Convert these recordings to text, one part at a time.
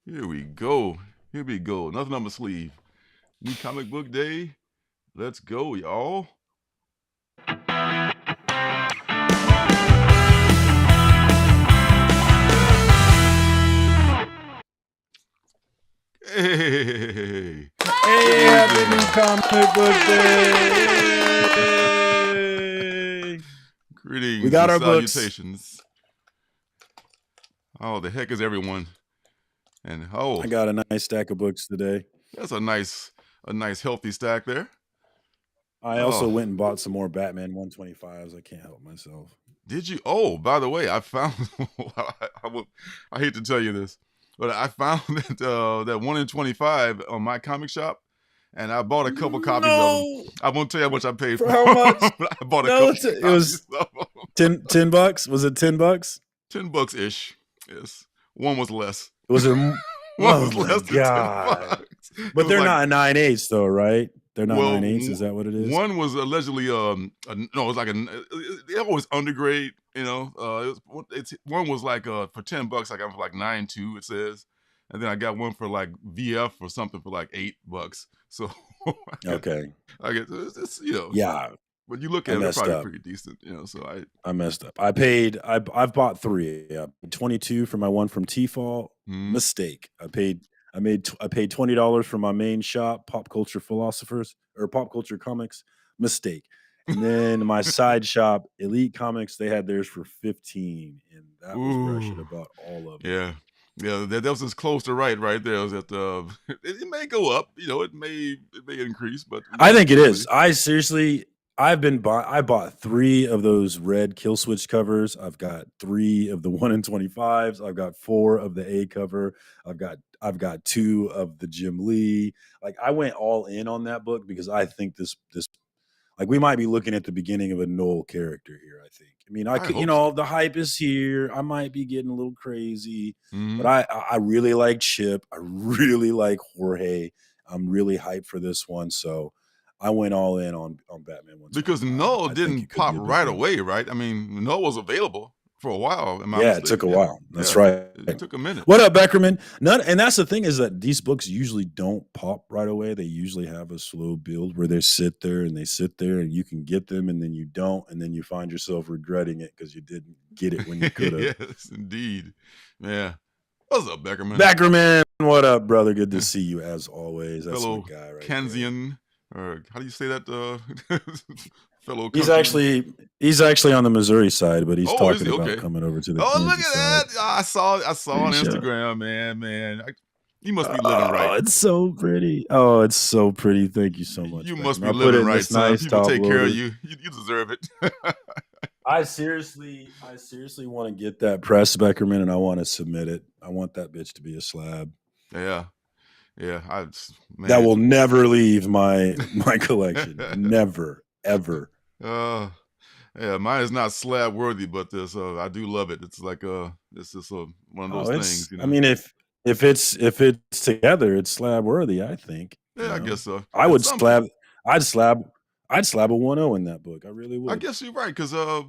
Here we go. Here we go. Nothing on my sleeve. New comic book day. Let's go, y'all. Hey. Hey, happy new comic book day! Greetings. We got our salutations. Oh, the heck is everyone? And I got a nice stack of books today. That's a nice healthy stack there. I also went and bought some more Batman 125s. I can't help myself. Did you? Oh, by the way, I found. I hate to tell you this, but I found that 1 in 25 on my comic shop, and I bought a couple copies of them. I won't tell you how much I paid for how much. I bought a couple. It was $10. Was it $10? $10 ish. Yes, one was less. Was it? One was less than $10. But they're not 9/8 though, right? They're not 9/8. Is that what it is? One was allegedly no, it was like it always undergrade. You know, one was like for $10. I got for like 9.2. It says, and then I got one for like VF or something for like $8. So okay, I guess it's yeah. But you look at it, they're probably pretty decent. So I messed up. I've bought 3. Yeah, 22 for my one from T-Fall. Mistake. I paid $20 for my main shop, Pop Culture Philosophers or Pop Culture Comics. Mistake. And then my side shop, Elite Comics, they had theirs for $15, and that was where I should have bought all of them. Yeah, that was as close to right there. Was that it may go up, it may increase, but I think it is. I bought 3 of those red Kill Switch covers. I've got 3 of the 1 in 25s. I've got 4 of the A cover. I've got 2 of the Jim Lee. Like, I went all in on that book because I think this like, we might be looking at the beginning of a Noel character here. I think. I mean, the hype is here. I might be getting a little crazy, but I really like Chip. I really like Jorge. I'm really hyped for this one. So I went all in on Batman 1. Because Noel didn't pop right away, right? I mean, Noel was available for a while. It took a while. That's right. It took a minute. What up, Beckerman? And that's the thing, is that these books usually don't pop right away. They usually have a slow build where they sit there and you can get them, and then you don't, and then you find yourself regretting it because you didn't get it when you could have. Yes, indeed. Yeah. What's up, Beckerman? Beckerman, what up, brother? Good to see you as always. That's fellow my guy right Kansian, or how do you say that? Fellow. He's actually on the Missouri side, but he's talking about coming over to the. Oh, look at that! I saw on Instagram, man. You must be living right. Oh, it's so pretty. Oh, it's so pretty. Thank you so much. You must be living right, son. Nice people take care of you. You deserve it. I seriously want to get that press, Beckerman, and I want to submit it. I want that bitch to be a slab. Yeah. That will never leave my collection. Never, ever. Yeah, mine is not slab worthy, but this I do love it. It's like it's just one of those things. I mean, if it's together, it's slab worthy. I think. Yeah, I guess so. I'd slab a 1.0 in that book. I really would. I guess you're right, because I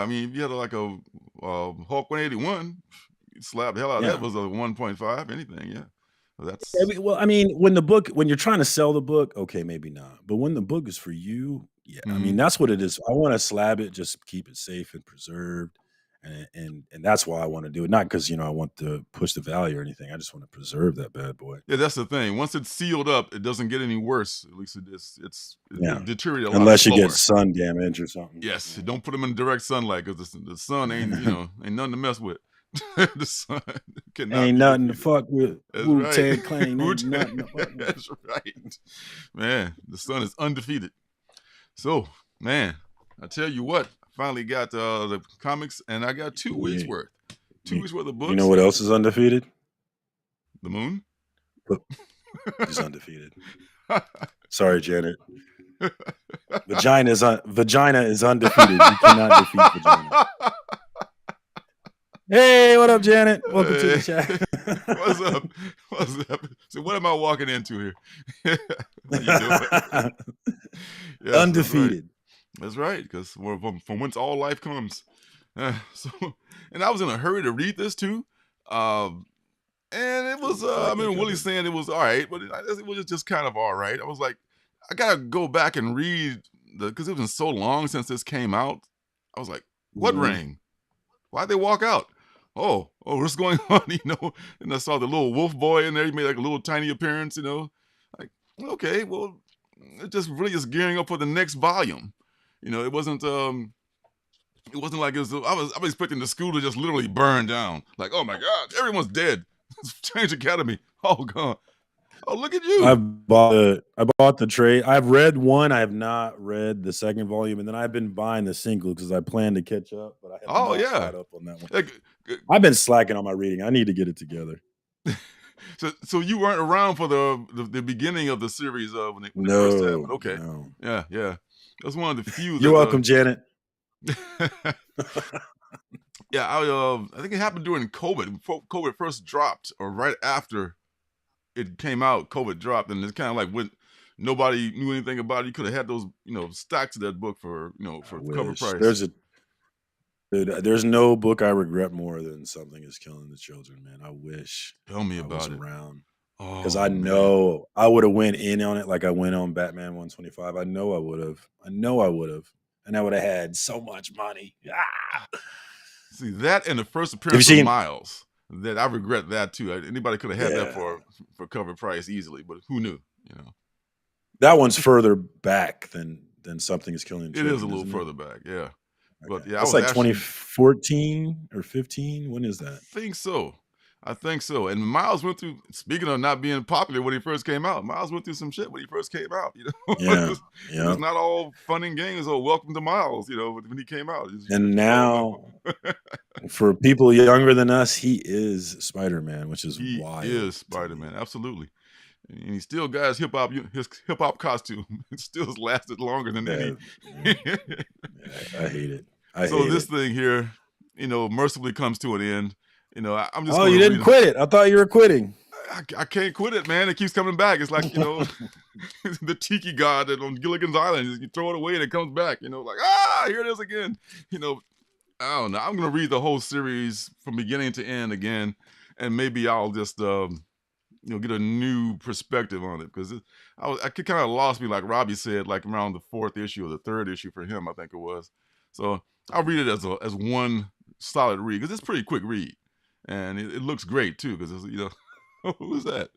mean, if you had like a Hulk 181, you'd slap the hell out of that. Was a 1.5 anything, yeah. That's well, I mean, when you're trying to sell the book, okay, maybe not. But when the book is for you, yeah, I mean, that's what it is. I want to slab it, just keep it safe and preserved, and that's why I want to do it. Not because I want to push the value or anything. I just want to preserve that bad boy. Yeah, that's the thing. Once it's sealed up, it doesnn't get any worse. At least it deteriorates a lot. Unless you get sun damage or something. Yes, don't put them in direct sunlight, because the sun ain't ain't nothing to mess with. The sun ain't nothing to fuck with. Wu-Tang Clan. Nothing to fuck with. That's right, man. The sun is undefeated. So, man, I tell you what, I finally got the comics, and I got 2 weeks worth. 2 weeks worth of books. You know what else is undefeated? The moon. He's undefeated. Sorry, Janet. Vagina is undefeated. You cannot defeat vagina. Hey, what up, Janet? Welcome to the chat. What's up? So what am I walking into here? What are you doing? Yes, undefeated. That's right, because from whence all life comes. And I was in a hurry to read this too. And And it was, I I like that mean, Willie's cover. saying it was all right, but it was just kind of all right. I was like, I gotta go back and read because it was so long since this came out. I was like, what Mhm. ring? Why'd they walk out? Oh, what's going on? And I saw the little wolf boy in there. He made like a little tiny appearance, like, okay, well, it just really is gearing up for the next volume. It wasn't like it was. I was expecting the school to just literally burn down. Like, oh my God, everyone's dead. Change Academy. Oh God. Oh, look at you. I bought the trade. I've read one. I have not read the second volume, and then I've been buying the single because I plan to catch up, but I have Oh not yeah. caught up on that one. Like, I've been slacking on my reading. I need to get it together. so you weren't around for the beginning of the series when it first happened. No, Okay. no. Yeah. That's one of the few You're welcome, Janet. yeah, I think it happened during COVID. Before COVID first dropped, or right after it came out, COVID dropped, and it's kind of like when nobody knew anything about it. You could have had those, stacks of that book for, I for cover wish. price. There's no book I regret more than Something Is Killing the Children, man. I wish Tell me I was about it. around. Because I Oh man. know I would have went in on it like I went on Batman 125. I know I would have. And I would have had so much money. Ah! See that and the first Have you appearance of seen? Miles. That I regret that too. Anybody could have had that Yeah. for cover price easily, but who knew? That one's further back than Something Is Killing It is a Children, little isn't it? further back, yeah. Okay. But yeah, I That's was like actually 2014 or 15. When is I that? think so. I think so. And Miles went through. Speaking of not being popular when he first came out, Miles went through some shit when he first came out. Yeah. It was Yeah. not all fun and games or welcome to Miles. When he came out, And oh now no, for people younger than us, he is Spider-Man, which is he wild is to Spider me. Man, absolutely. And he still got his hip hop costume. It still has lasted longer than any. Yeah. I hate it. I So hate this it. thing here, mercifully comes to an end. I'm just Oh, going you to didn't read. quit it. I thought you were quitting. I can't quit it, man. It keeps coming back. It's like, the tiki god that on Gilligan's Island. You throw it away and it comes back, like, here it is again. I don't know. I'm going to read the whole series from beginning to end again. And maybe I'll just, get a new perspective on it. Because I kind of lost me, like Robbie said, like around the fourth issue or the third issue for him, I think it was. So I'll read it as one solid read because it's a pretty quick read. And it looks great too because, who's that?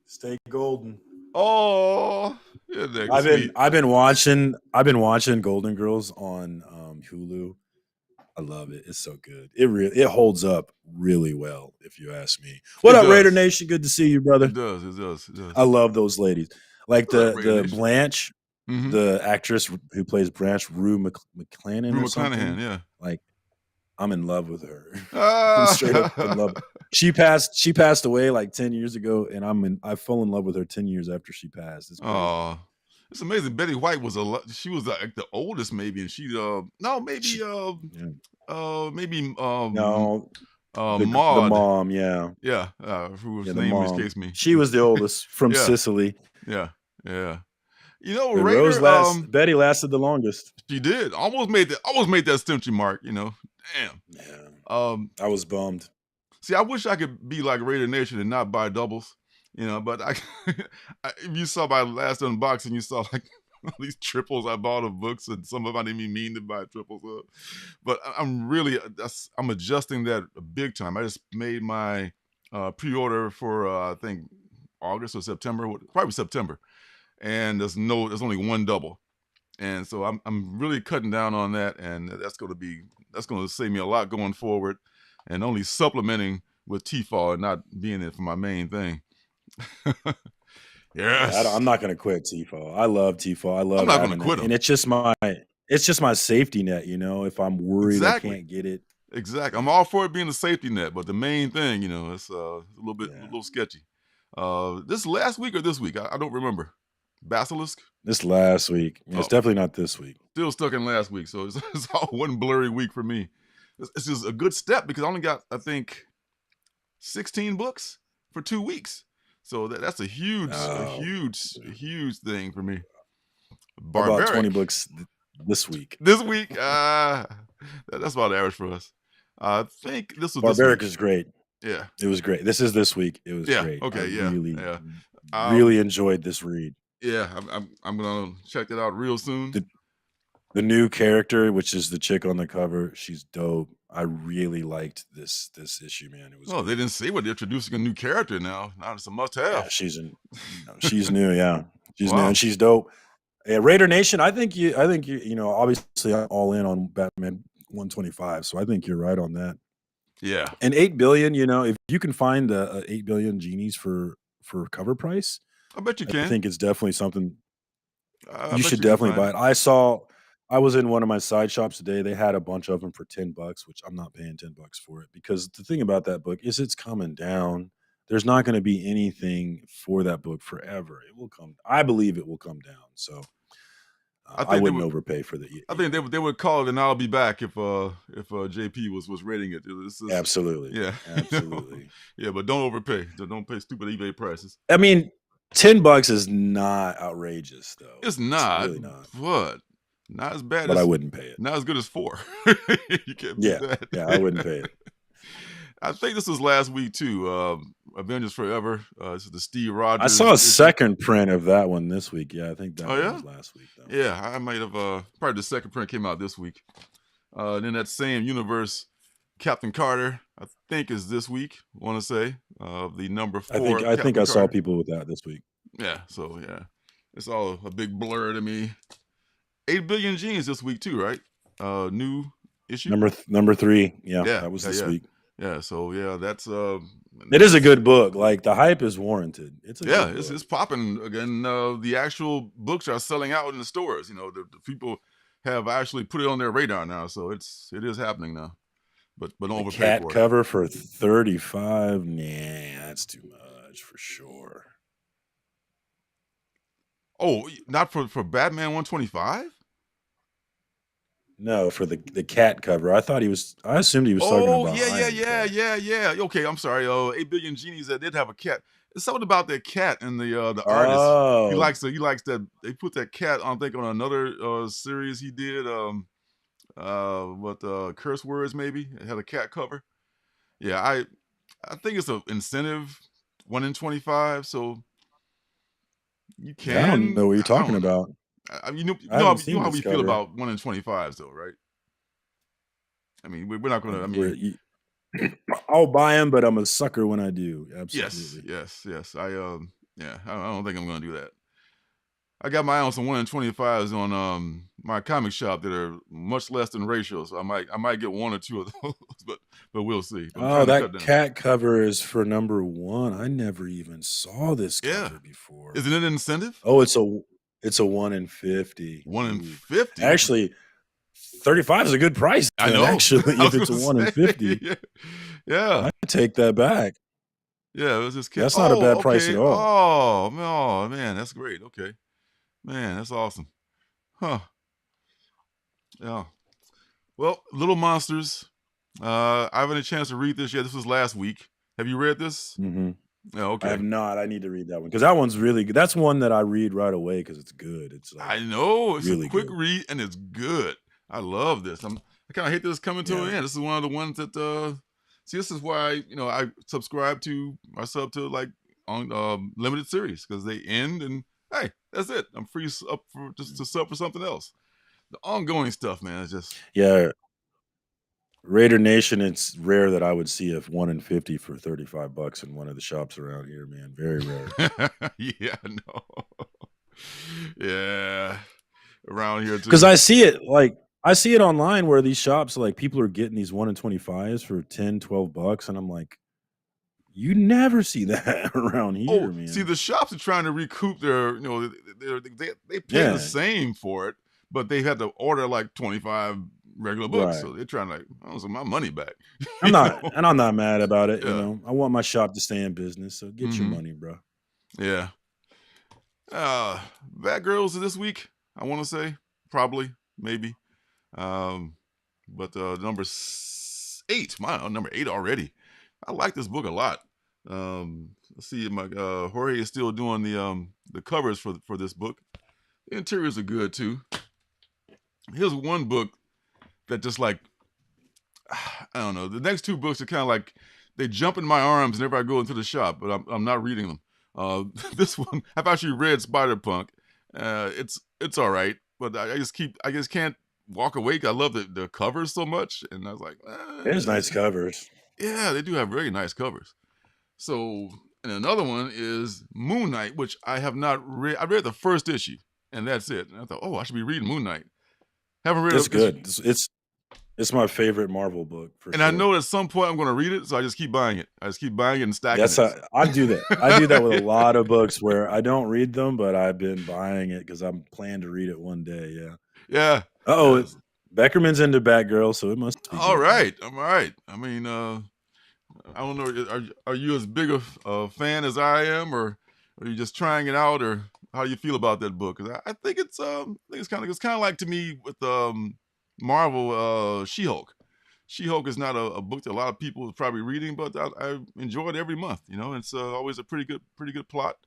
Stay golden. Oh, yeah, that's sweet. I've been watching Golden Girls on Hulu. I love it. It's so good. It holds up really well, if you ask me. What It up, Raider does. Nation? Good to see you, brother. It does. It does. It does. I love those ladies. Like I like Raider the Nation. Blanche, Mm-hmm. the actress who plays Blanche, Rue McClanahan Rue or McClanahan, something. yeah. Like, I'm in love with her. I'm Ah. straight up in love. She passed away like 10 years ago, and I fell in love with her 10 years after she passed. It's crazy. Oh, it's amazing. Betty White was she was like the oldest maybe, and she no maybe maybe No, the Maud. mom, yeah. Yeah, whose Yeah, the name mom. escapes me. She was the oldest from Yeah, Sicily. yeah, yeah. But Raider, Betty lasted the longest. she did almost made that century mark. Damn. Yeah. I was bummed. See, I wish I could be like Raider Nation and not buy doubles, but if you saw my last unboxing, you saw like all these triples I bought of books, and some of them I didn't even mean to buy triples of. But I'm adjusting that big time. I just made my pre-order for I think August or September, probably September, and there's only one double, and so I'm really cutting down on that, and that's going to save me a lot going forward. And only supplementing with T-Fall and not being it for my main thing. Yes. Yeah, I'm not going to quit T-Fall. I love T-Fall. I love I'm not going to having quit it. him. And it's just my safety net, if I'm worried Exactly. I can't get it. Exactly. I'm all for it being a safety net, but the main thing, it's a little sketchy. This last week or this week? I don't remember. Basilisk? This last week. Yeah, it's definitely not this week. Still stuck in last week, so it's all one blurry week for me. It's just a good step because I only got, I think, 16 books for 2 weeks. So that's a huge thing for me. Barbaric. About 20 books this week. This week, that's about average for us. I think this was Barbaric this week. is great. Yeah. It was great. This week. It was Yeah. great. I Okay. Yeah. really, Yeah. really enjoyed this read. Yeah. I'm gonna check that out real soon. The new character, which is the chick on the cover, she's dope. I really liked this issue, man. It was Oh, they good. didn't say what they're introducing a new character now. Now it's a must-have. Yeah, she's new. Yeah, she's new Wow. and she's dope. Yeah, Raider Nation. I think you. Obviously, I'm all in on Batman 125. So I think you're right on that. Yeah. And 8 billion. If you can find 8 billion genies for cover price, I bet you I can. think it's definitely something I you bet should you can definitely find buy it. it. I was in one of my side shops today. They had a bunch of them for $10, which I'm not paying $10 for it because the thing about that book is it's coming down. There's not going to be anything for that book forever. It will come. I believe it will come down. So I I think they wouldn't would. overpay for the. I think they would call it, and I'll be back if JP was rating it. This is Absolutely, yeah, absolutely. yeah, but don't overpay. Don't pay stupid eBay prices. I mean, $10 is not outrageous though. It's It's not, really not. but not as bad But I as wouldn't pay it. not as good as 4. You can't beat Yeah, that. yeah, I wouldn't pay it. I think this was last week too. Avengers Forever. This is the Steve I Rogers saw a issue. second print of that one this week. Yeah, I think that Oh one yeah, was last week though. yeah. I might have probably the second print came out this week. Then that same universe, Captain Carter, I think is this week. I want to say the number 4 I think Captain I saw Carter. people with that this week. Yeah, so yeah, it's all a big blur to me. 8 billion genes this week too, right? New issue. Number 3. Yeah, Yeah, that was yeah, this yeah, week. yeah. So yeah, that's It is a good book. Like the hype is warranted. It's a yeah, good book. it's popping again. The actual books are selling out in the stores. The people have actually put it on their radar now, so it is happening now. But don't The overpay cat for it. cover for 35. Nah, that's too much for sure. Oh, not for Batman 125? No, for the cat cover. I assumed he was talking Oh, about Iron Cat. yeah. Okay, I'm sorry. 8 billion genies that did have a cat. It's something about that cat and the artist. He Oh, likes that. They put that cat on, I think, on another series he did. What curse words maybe? It had a cat cover. Yeah, I think it's an incentive 1 in 25. So you yeah, I don't know can. what you're I talking don't know. about. You I haven't you know seen how this we feel cover. about 1 in 25s though, right? I mean, we're not gonna. I Where mean, I'll buy them, but I'm a sucker when I do. yes, Absolutely. yes. I don't think I'm gonna do that. I got my eye on some 1 in 25s on my comic shop that are much less than ratio, so I might get 1 or 2 of those, but we'll see. I'm Oh, trying to cut that down. cat cover is for number 1. I never even saw this Yeah, cover before. isn't it an incentive? Oh, it's a 1 in 50. 1 in Ooh. 50. Actually, 35 is a good price I then, know. actually, I if was it's a gonna 1 in say, 50. yeah. I take that back. Yeah, it was this cat. That's not a Oh, bad price at okay. all. Oh man, that's great. Okay, man, that's awesome. Huh? Yeah. Well, Little Monsters. I haven't had a chance to read this yet. This was last week. Have you read this? Mhm. Yeah. I have Okay. not. I need to read that one because that one's really good. That's one that I read right away because it's good. It's like I know it's a really quick good. read and it's good. I love this. I kind of hate that it's coming to an Yeah. end. This is one of the ones that see. This is why I subscribe to I sub to like on limited series because they end and hey, that's it. I'm free up for just to sub for something else. The ongoing stuff, man, is just Yeah. Raider Nation, it's rare that I would see a 1 in 50 for $35 in one of the shops around here, man. Very rare. yeah, no, yeah, around here Because too. I see it online where these shops, like people are getting these 1 in 25s for 10, $12. And I'm like, you never see that around Oh, here, see, man. the shops are trying to recoup their, they pay the Yeah. same for it, but they had to order like 25 regular books, Right. so they're trying to like, I want my money back. I'm not mad about it, Yeah. I want my shop to stay in business. So get your Mm-hmm. money, bro. Yeah. Batgirls this week, I want to say, probably, maybe. But number 8, number 8 already. I like this book a lot. Let's see, my Jorge is still doing the covers for this book. The interiors are good too. Here's one book that just like I don't know. The next 2 books are kind of like they jump in my arms whenever I go into the shop, but I'm not reading them. This one, I've actually read Spider-Punk. It's all right, but I just can't walk away. I love the covers so much, and I was like, There's nice covers. yeah, they do have very nice covers. So, and another one is Moon Knight, which I have not read. I read the first issue, and that's it. And I thought, oh, I should be reading Moon Knight. Haven't read It's it. good. It's my favorite Marvel book for And sure. I know at some point I'm going to read it, so I just keep buying it. I just keep buying it and stacking Yes, it. I do that. I do that with a lot of books where I don't read them, but I've been buying it because I'm planning to read it one day. Yeah. Yeah. Oh, Yes. Beckerman's into Batgirl, so it must be All good. right. I'm all right. I mean, I don't know. Are you as big a fan as I am, or are you just trying it out, or how do you feel about that book? Because I think it's kind of like to me with Marvel She-Hulk. She-Hulk is not a book that a lot of people is probably reading, but I enjoy it every month. You know, it's always a pretty good plot.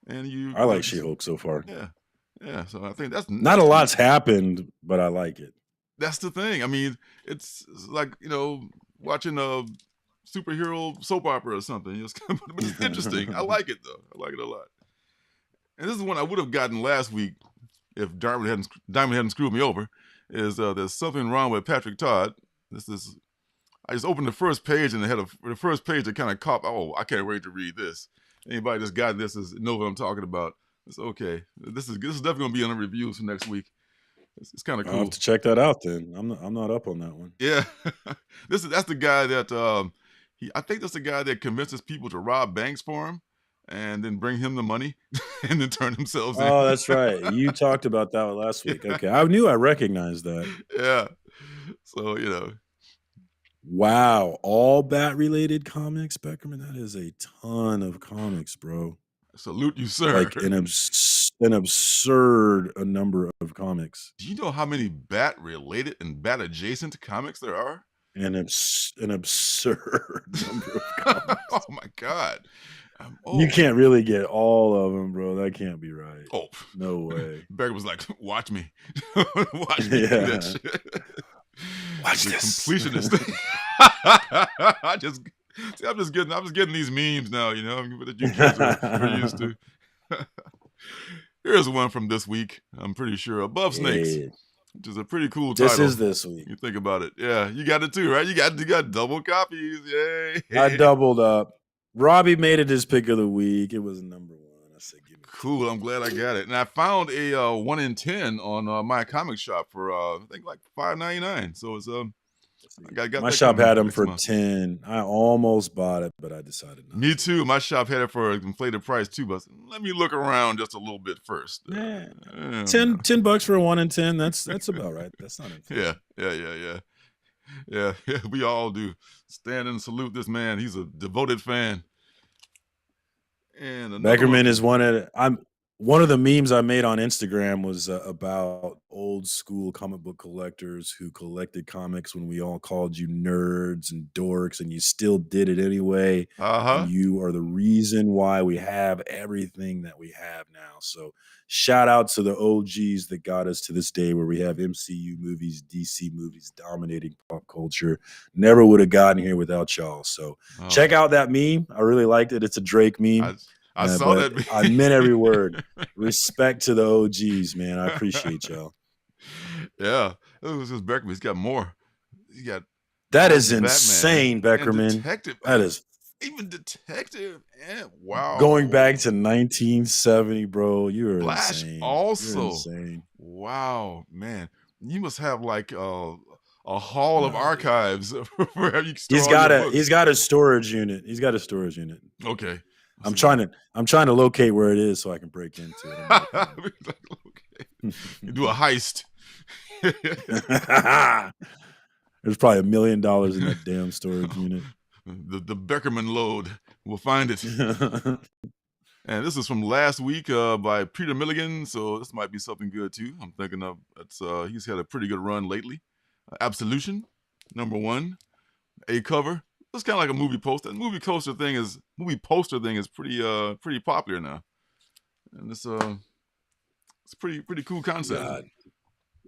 And I like She-Hulk so far. Yeah. So I think that's not a lot's happened, but I like it. That's the thing. I mean, it's like watching a superhero soap opera or something. But it's interesting. I like it though. I like it a lot. And this is one I would have gotten last week if Diamond hadn't screwed me over. Is there's something wrong with Patrick Todd? I just opened the first page and the first page that kind of caught. Oh, I can't wait to read this. Anybody that's got this knows what I'm talking about. It's okay. This is definitely gonna be on the reviews for next week. It's kind of cool. I'll have to check that out then. I'm not up on that one. Yeah, that's the guy that I think that's the guy that convinces people to rob banks for him, and then bring him the money, and then turn themselves in. Oh, that's right. You talked about that last week. Okay, I knew I recognized that. Yeah, so Wow, all bat-related comics, Beckerman. That is a ton of comics, bro. Salute you, sir. Like an absurd number of comics. Do you know how many bat-related and bat-adjacent comics there are? An absurd number of comics. Oh my god. You can't really get all of them, bro. That can't be right. Oh, no way. Becker was like, "Watch me, watch me do that shit. Watch this completionist." I'm just getting these memes now. You know that you kids are used to. Here's one from this week. I'm pretty sure Above Snakes, which is a pretty cool title. This is this week. You think about it, yeah. You got it too, right? You got double copies. Yay! I doubled up. Robbie made it his pick of the week. It was number 1. I said, "Give me." Cool. I'm glad I got it, and I found a 1 in 10 on my comic shop for I think like $5.99. So it's I got my shop had them for 10. I almost bought it, but I decided not. Me too. My shop had it for an inflated price too, but let me look around just a little bit first. Yeah. $10 for a 1 in 10. That's about right. That's not inflated. Yeah. We all do. Stand and salute this man. He's a devoted fan. And Beckerman is one of the memes I made on Instagram was about old school comic book collectors who collected comics when we all called you nerds and dorks, and you still did it anyway. And you are the reason why we have everything that we have now. So shout out to the OGs that got us to this day where we have MCU movies, DC movies dominating pop culture. Never would have gotten here without y'all. So check out that meme. I really liked it. It's a Drake meme. I saw that meme. I meant every word. Respect to the OGs, man. I appreciate y'all. Yeah. This is Beckerman. He's got more. That is insane, Beckerman. Detective. That is even Detective. And wow. Going back to 1970, bro. You're Flash insane. Also. You're insane. Wow, man. You must have like a hall of archives where you store He's got a storage unit. Okay. I'm trying to locate where it is so I can break into it. You do a heist. There's probably $1 million in that damn storage unit. The Beckerman load. We'll find it. And this is from last week by Peter Milligan, so this might be something good too. I'm thinking of he's had a pretty good run lately. Absolution, #1, a cover. It's kind of like a movie poster. The movie poster thing is pretty popular now, and it's pretty cool concept. God.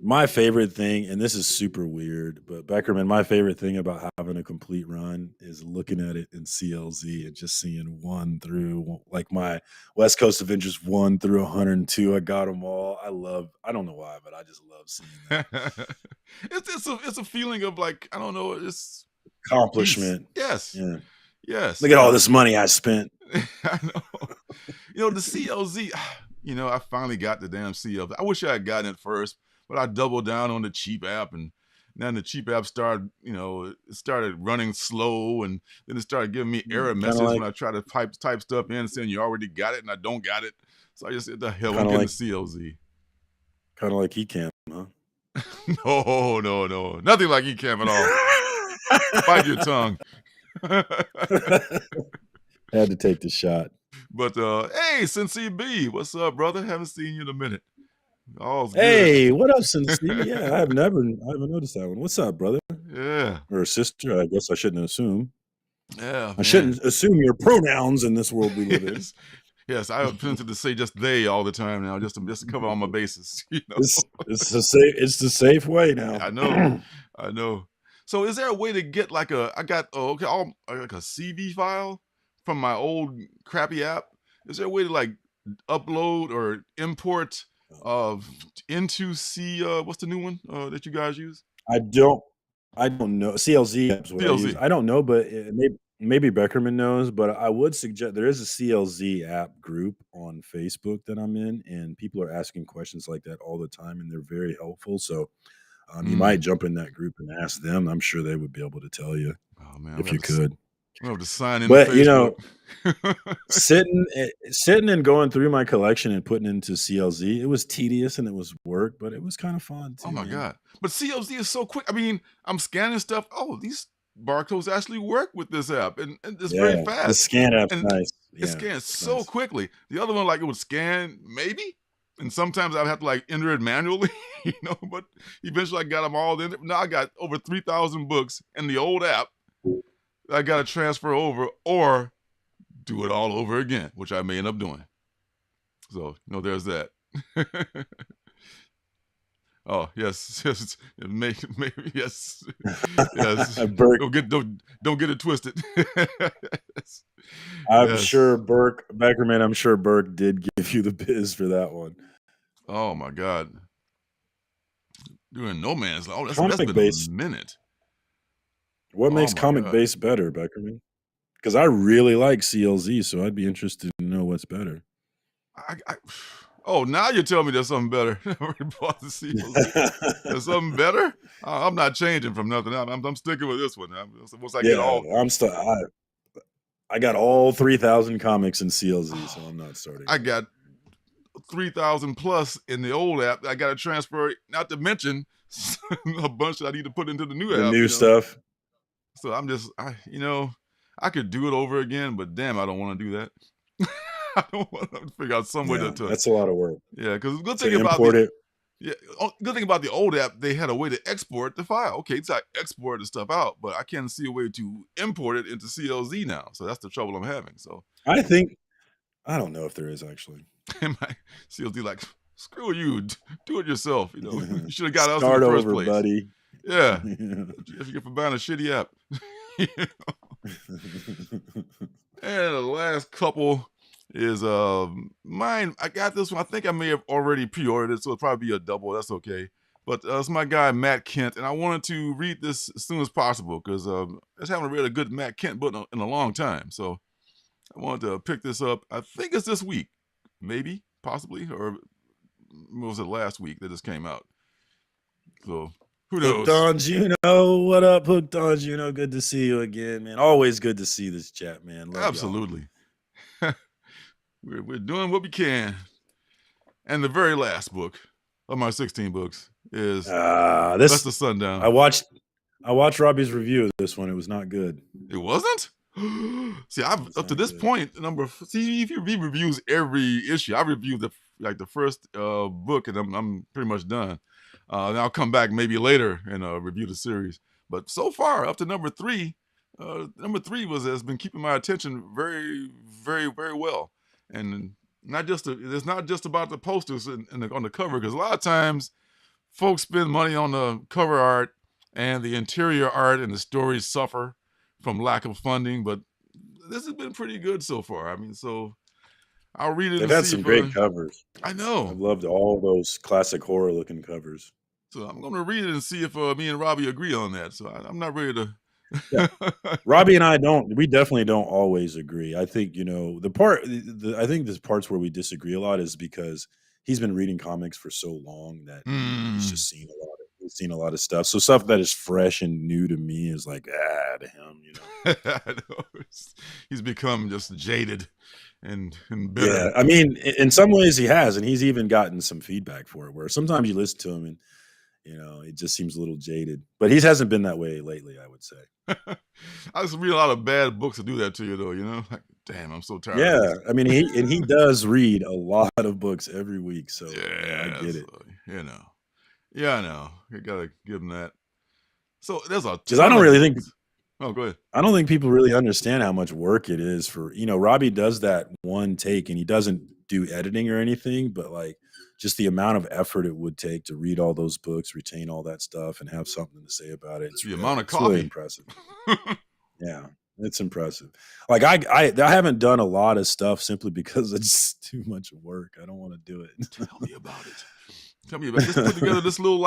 My favorite thing, and this is super weird, but Beckerman, my favorite thing about having a complete run is looking at it in CLZ and just seeing 1 through, like, my West Coast Avengers 1 through 102. I got them all. I don't know why, but I just love seeing that. It's a feeling of like, I don't know, it's peace. Accomplishment. Yes. Yeah. Yes. Look at all this money I spent. I know. The CLZ, I finally got the damn CLZ. I wish I had gotten it first, but I doubled down on the cheap app, and then the cheap app started, it started running slow, and then it started giving me error Kind of messages like, when I try to type stuff in saying you already got it, and I don't got it. So I just said, the hell with kind of getting the like, CLZ. kind of like Ecam, huh? No, no, no. Nothing like Ecam at all. Bite your tongue. Had to take the shot. But hey, Sensei B, what's up, brother? Haven't seen you in a minute. All's good. Hey, what up, Sensei? Yeah, I haven't noticed that one. What's up, brother? Yeah, Or sister? I guess I shouldn't assume. yeah, I man. shouldn't assume your pronouns in this world we live in. Yes, yes. I have tempted to say just they all the time now, just to cover all my bases. It's the safe way now. I know, I know. So, is there a way to get like I got like a CV file from my old crappy app? Is there a way to like upload or import of into what's the new one that you guys use? I don't I don't know. CLZ is what I use. CLZ. I don't know, but maybe Beckerman knows, but I would suggest there is a CLZ app group on Facebook that I'm in, and people are asking questions like that all the time, and they're very helpful. So you might Mm. jump in that group and ask them. I'm sure they would be able to tell you Oh man, if you could. we have to sign into But Facebook. sitting and going through my collection and putting into CLZ, it was tedious and it was work, but it was kind of fun Oh too, my man. god! But CLZ is so quick. I mean, I'm scanning stuff. Oh, these barcodes actually work with this app, and it's very Yeah, the fast, scan app's and nice. it Yeah, scans it's so nice. quickly. The other one, like it would scan maybe, and sometimes I'd have to like enter it manually, But eventually, I got them all in. Now I got over 3,000 books in the old app. I got to transfer over or do it all over again, which I may end up doing. So, there's that. Oh yes, yes, maybe yes, yes. Burke, Don't get it twisted. Yes, I'm yes. sure Beckerman, I'm sure Burke did give you the biz for that one. Oh my God, doing No Man's Land. Oh, that's Comic been a base. minute. What Oh makes my comic God. base better, Beckerman? Because I really like CLZ, so I'd be interested to know what's better. I oh, now you're telling me there's something better. I already bought the CLZ. There's something better. I'm not changing from nothing. I'm sticking with this one. Once I get Yeah, all, I'm still. I got all 3,000 comics in CLZ, so I'm not starting I over. got 3,000 plus in the old app. I got to transfer, not to mention a bunch that I need to put into the new The app, new stuff. So I'm just, I could do it over again, but damn, I don't want to do that. I don't want to figure out some way Yeah, to that's a lot of work yeah, because the good to thing about the import it. yeah, good thing about the old app, they had a way to export the file. Okay, it's like export the stuff out, but I can't see a way to import it into CLZ now. So that's the trouble I'm having. So I think I don't know if there is actually. my CLZ like, screw you, do it yourself. You should have got us in the Start first over, place. buddy. Yeah, if you get for buying a shitty app. And the last couple is mine. I got this one. I think I may have already pre-ordered it, so it'll probably be a double. That's okay. But it's my guy Matt Kent, and I wanted to read this as soon as possible because I just haven't read a good Matt Kent book in a long time. So I wanted to pick this up. I think it's this week, maybe, possibly, or was it last week that this came out? So who Hooked knows? on Juno. What up, Hooked on Juno? Good to see you again, man. Always good to see this chat, man. Love y'all. Absolutely. We're doing what we can. And the very last book of my 16 books is West This of Sundown. I watched Robbie's review of this one. It was not good. It wasn't? See, I've It's up to not this good. point, see if he reviews every issue. I reviewed the first book, and I'm pretty much done. And I'll come back maybe later and review the series. But so far, up to number 3, number 3 has been keeping my attention very, very, very well. And it's not just about the posters on the cover, because a lot of times folks spend money on the cover art, and the interior art and the stories suffer from lack of funding. But this has been pretty good so far. I mean, so I'll read it They've and had see some if great covers. I know. I've loved all those classic horror looking covers. So I'm going to read it and see if me and Robbie agree on that. So I'm not ready to. Yeah. Robbie and I we definitely don't always agree. I think, I think the parts where we disagree a lot is because he's been reading comics for so long that he's just seen a lot of stuff. So stuff that is fresh and new to me is like, to him, I know. He's become just jaded and bitter. Yeah, I mean, in some ways he has, and he's even gotten some feedback for it. Where sometimes you listen to him, and it just seems a little jaded. But he hasn't been that way lately, I would say. I just read a lot of bad books that do that to you, though. Like, damn, I'm so tired. Yeah, I mean, he does read a lot of books every week, so I get it. Yeah, I know. You gotta give him that. So there's a because I don't really think. Oh, go ahead. I don't think people really understand how much work it is for, Robbie does that one take and he doesn't do editing or anything, but like just the amount of effort it would take to read all those books, retain all that stuff, and have something to say about it. It's the amount of coffee. Really impressive. Yeah, it's impressive. Like I haven't done a lot of stuff simply because it's too much work. I don't want to do it. Tell me about it. Just put together this little,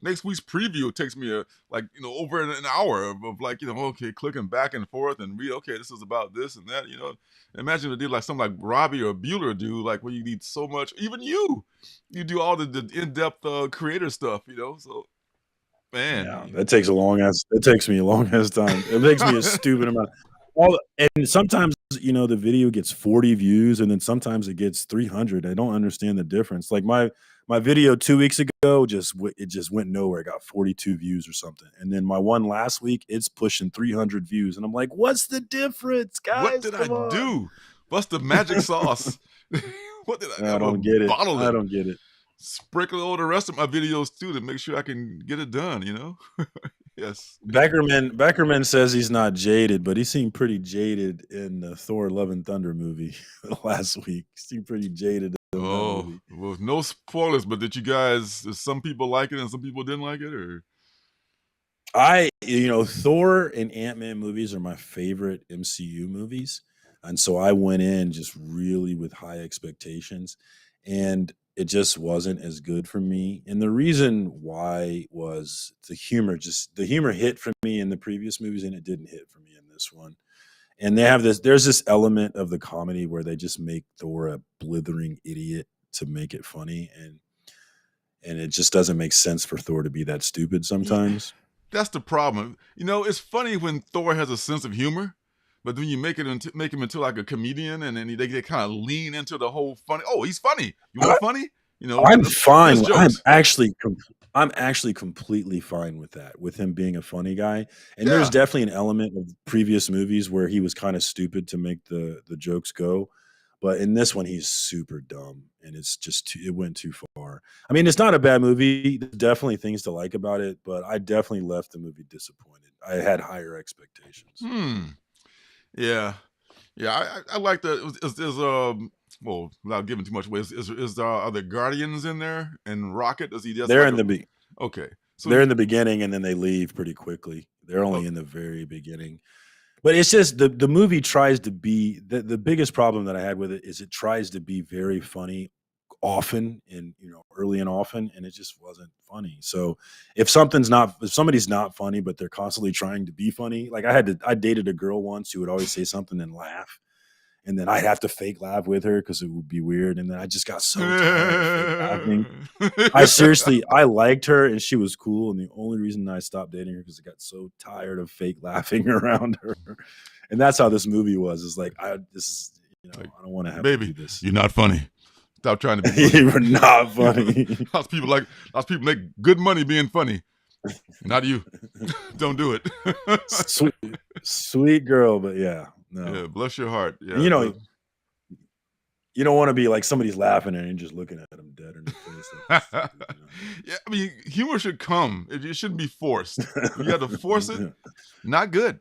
next week's preview. It takes me over an hour of okay, clicking back and forth and read, okay, this is about this and that, Imagine a deal like something like Robbie or Bueller do, like where you need so much, even you do all the in-depth creator stuff, so man. Yeah, that takes me a long ass time. It makes me a stupid amount. And sometimes, the video gets 40 views and then sometimes it gets 300. I don't understand the difference. Like my video 2 weeks ago, it just went nowhere. It got 42 views or something. And then my one last week, it's pushing 300 views. And I'm like, what's the difference, guys? What did I do? What's the magic sauce? What did I don't get it. Bottle it. I don't get it. Sprinkle all the rest of my videos too to make sure I can get it done, Yes. Beckerman says he's not jaded, but he seemed pretty jaded in the Thor Love and Thunder movie last week. He seemed pretty jaded in that movie. Well, no spoilers, but did some people like it and some people didn't like it, or? Thor and Ant-Man movies are my favorite MCU movies. And so I went in just really with high expectations. And it just wasn't as good for me. And the reason why was the humor hit for me in the previous movies and it didn't hit for me in this one. And there's this element of the comedy where they just make Thor a blithering idiot to make it funny. And it just doesn't make sense for Thor to be that stupid sometimes. That's the problem. It's funny when Thor has a sense of humor, but then you make him into like a comedian, and then they kind of lean into the whole funny. Oh, he's funny. You want funny? I'm fine. I'm actually completely fine with that, with him being a funny guy. And there's definitely an element of previous movies where he was kind of stupid to make the jokes go. But in this one, he's super dumb, and it went too far. I mean, it's not a bad movie. There's definitely things to like about it, but I definitely left the movie disappointed. I had higher expectations. Yeah. I like that. Well, without giving too much away, are the Guardians in there and Rocket? Does he just? They're in the okay. So they're in the beginning, and then they leave pretty quickly. They're only in the very beginning. But it's just the movie tries to be the biggest problem that I had with it is it tries to be very funny often and early and often, and it just wasn't funny. So if somebody's not funny, but they're constantly trying to be funny, like I dated a girl once who would always say something and laugh, and then I'd have to fake laugh with her because it would be weird, and then I just got so tired of fake laughing. I liked her and she was cool, and the only reason I stopped dating her because I got so tired of fake laughing around her. And that's how this movie was. It's like I don't want to have to do this. You're not funny. Stop trying to be funny. You're not funny. Lots of people make good money being funny. Not you. Don't do it. Sweet girl, but yeah. No. Yeah, bless your heart. Yeah, you don't want to be like somebody's laughing and you're just looking at them dead in the face. Yeah, I mean, humor should come. It shouldn't be forced. You got to force it. Not good.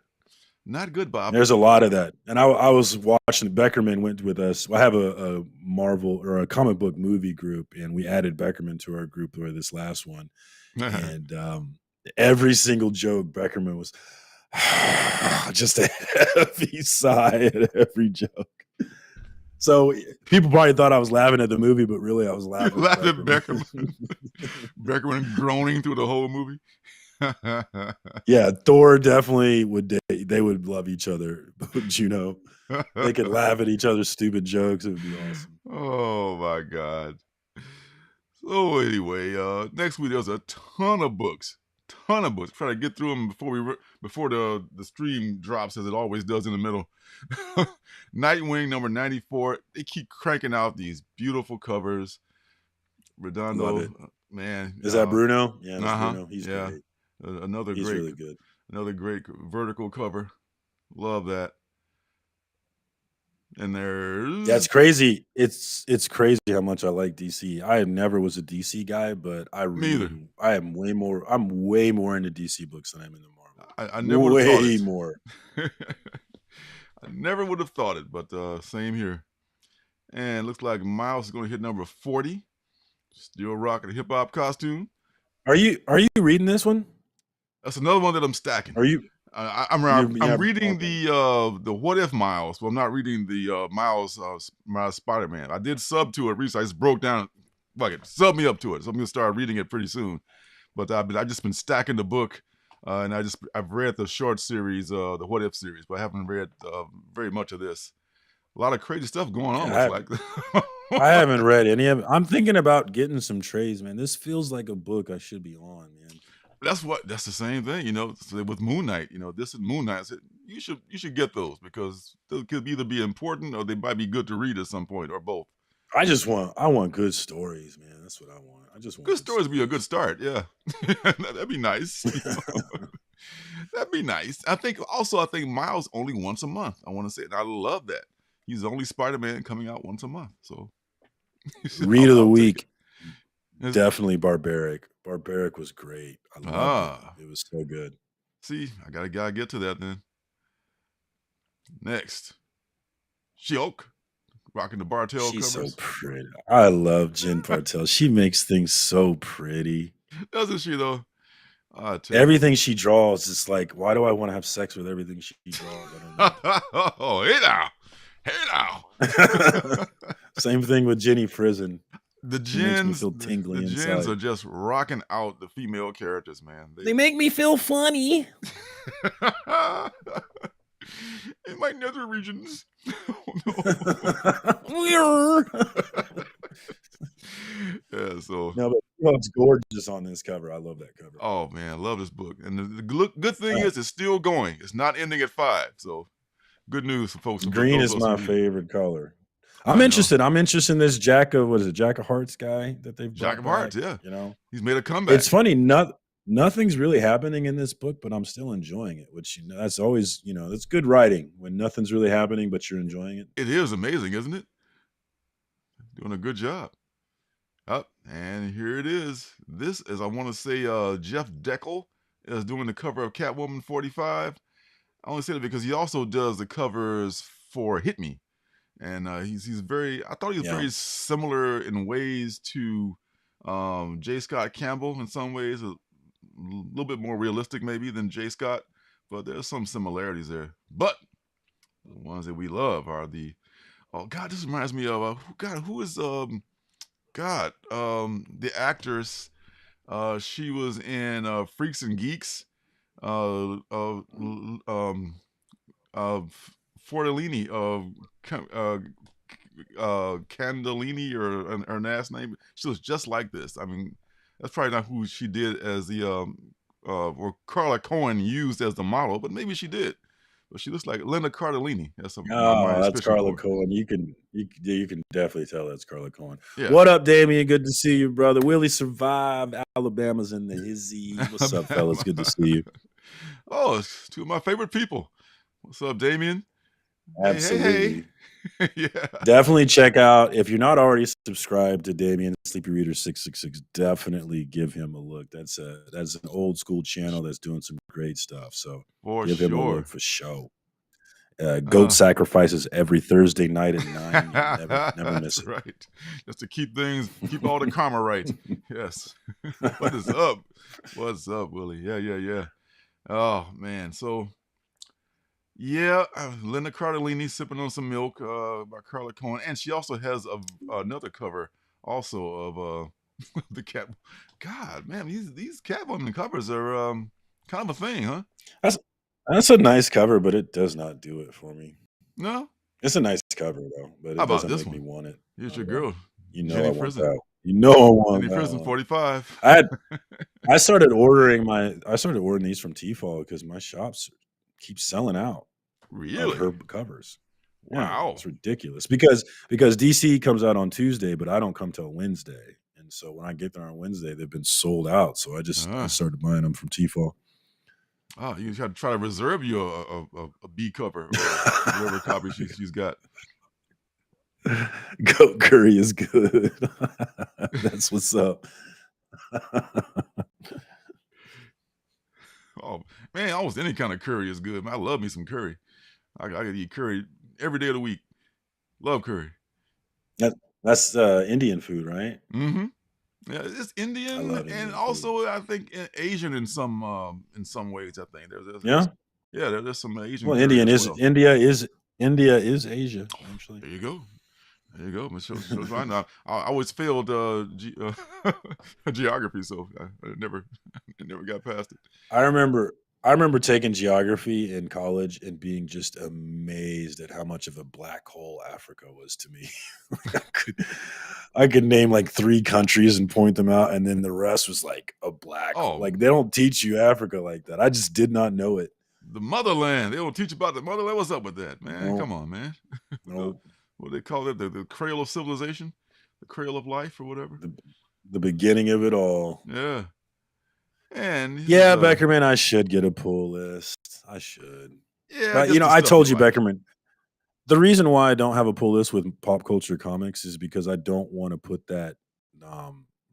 Not good, Bob. There's a lot of that. And I was watching, Beckerman went with us. I have a Marvel or a comic book movie group, and we added Beckerman to our group for this last one. And every single joke, Beckerman was just a heavy sigh at every joke. So people probably thought I was laughing at the movie, but really I was laughing at Beckerman. Beckerman groaning through the whole movie. Yeah, Thor definitely would. They would love each other. Juno, they could laugh at each other's stupid jokes. It would be awesome. Oh my God. So anyway, next week there's a ton of books. Try to get through them before the stream drops, as it always does in the middle. Nightwing number 94. They keep cranking out these beautiful covers. Redondo, man. Is that Bruno? Yeah, that's Bruno. He's great. He's really good. Another great vertical cover. Love that. And that's crazy. It's crazy how much I like DC. I never was a DC guy, but I'm way more into DC books than I'm into Marvel. I never would have thought it. More. I never would have thought it, but same here. And looks like Miles is going to hit number 40. Still rocking a hip hop costume. Are you reading this one? That's another one that I'm stacking. Are you? I'm reading the What If Miles. Well, I'm not reading the Miles Spider-Man. I did sub to it recently. I just broke down. Fuck it, sub me up to it. So I'm gonna start reading it pretty soon. But I've just been stacking the book, and I've read the short series, the What If series, but I haven't read very much of this. A lot of crazy stuff going on. I haven't read any of it. I'm thinking about getting some trades, man. This feels like a book I should be on, man. That's the same thing, with Moon Knight. This is Moon Knight. I said, you should get those, because they could either be important or they might be good to read at some point, or both. I want good stories, man. That's what I want. I just want good stories would be a good start. Yeah. That'd be nice. That'd be nice. I think Miles only once a month. I want to say, and I love that. He's the only Spider-Man coming out once a month. So read of the week. Definitely Barbaric. Barbaric was great. I loved it. It was so good. See, I gotta get to that then. Next, She-Hulk, rocking the Bartel She's covers. So pretty. I love Jen Bartel. She makes things so pretty. Doesn't she though? Everything she draws is like, why do I want to have sex with everything she draws? I don't know. Oh, hey now. Same thing with Jenny Frizen. The gens are just rocking out the female characters, man. They make me feel funny. In my nether regions. Oh, no. Yeah, so. No, but She-Hulk's gorgeous on this cover. I love that cover. Oh, man, I love this book. And the good thing is it's still going. It's not ending at 5. So good news for folks. Green is my favorite color. I'm interested in this Jack of Hearts guy that they've brought Jack of Hearts, back, yeah. He's made a comeback. It's funny, nothing's really happening in this book, but I'm still enjoying it, which that's always, that's good writing when nothing's really happening, but you're enjoying it. It is amazing, isn't it? Doing a good job. And here it is. This is, I want to say, Jeff Deckel is doing the cover of Catwoman 45. I only say that because he also does the covers for Hit Me. And he's very, I thought he was very similar in ways to J. Scott Campbell in some ways, a little bit more realistic maybe than J. Scott, but there's some similarities there. But the ones that we love are this reminds me of, who is, the actress, she was in Freaks and Geeks, Fortellini of Candellini, or her last name. She was just like this. I mean, that's probably not who she did as the or Carla Cohen used as the model, but maybe she did. But she looks like Linda Cardellini. That's Carla Cohen. You can definitely tell that's Carla Cohen. Yeah. What up, Damien? Good to see you, brother. Willie survived. Alabama's in the hizzy. What's up, fellas? Good to see you. Oh, it's two of my favorite people. What's up, Damien? Absolutely. Hey. Yeah. Definitely check out, if you're not already subscribed to Damien Sleepy Reader 666, definitely give him a look. That's an old school channel that's doing some great stuff. So give him a look for show. Goat sacrifices every Thursday night at 9. You never miss That's it. right. Just to keep all the karma right. Yes. What is up? What's up, Willie? Yeah. Oh man. So yeah, Linda Cardellini sipping on some milk by Carla Cohen, and she also has another cover also of the cat. God, man, these Catwoman covers are kind of a thing, huh? That's a nice cover, but it does not do it for me. No? It's a nice cover though, but How it about doesn't this make me one? want it. Here's Not your at all. girl, You know I Jenny want Frizen. that. You know I want Jenny that Frizen, one. 45. I started ordering these from Tfal because my shops keep selling out of Really? her covers. Yeah, Wow. it's ridiculous because DC comes out on Tuesday, but I don't come till Wednesday, and so when I get there on Wednesday, they've been sold out. So I started buying them from Tfal. Oh, you got to try to reserve you a B cover or whatever copy she's got. Goat curry is good. That's what's up. Oh man, almost any kind of curry is good. Man, I love me some curry. I could eat curry every day of the week. Love curry. That's Indian food, right? Mm-hmm. Yeah, it's I Indian love and Indian also I think Asian in some ways. I think Yeah. there's some Asian Well, curry as well. India is Asia, actually. There you go. There you go. Shows I know. I always failed geography, so I never got past it. I remember taking geography in college and being just amazed at how much of a black hole Africa was to me. I could name like 3 countries and point them out, and then the rest was like a black hole. Oh, Like they don't teach you Africa like that. I just did not know it. the motherland. They don't teach about the motherland. What's up with that, man? No, Come on, man. no. What do they call it? The cradle of civilization, the cradle of life, or whatever. The beginning of it all. Yeah. And Yeah, Beckerman, I should get a pull list. I should. Yeah, But I told you, Beckerman. The reason why I don't have a pull list with pop culture comics is because I don't want to put that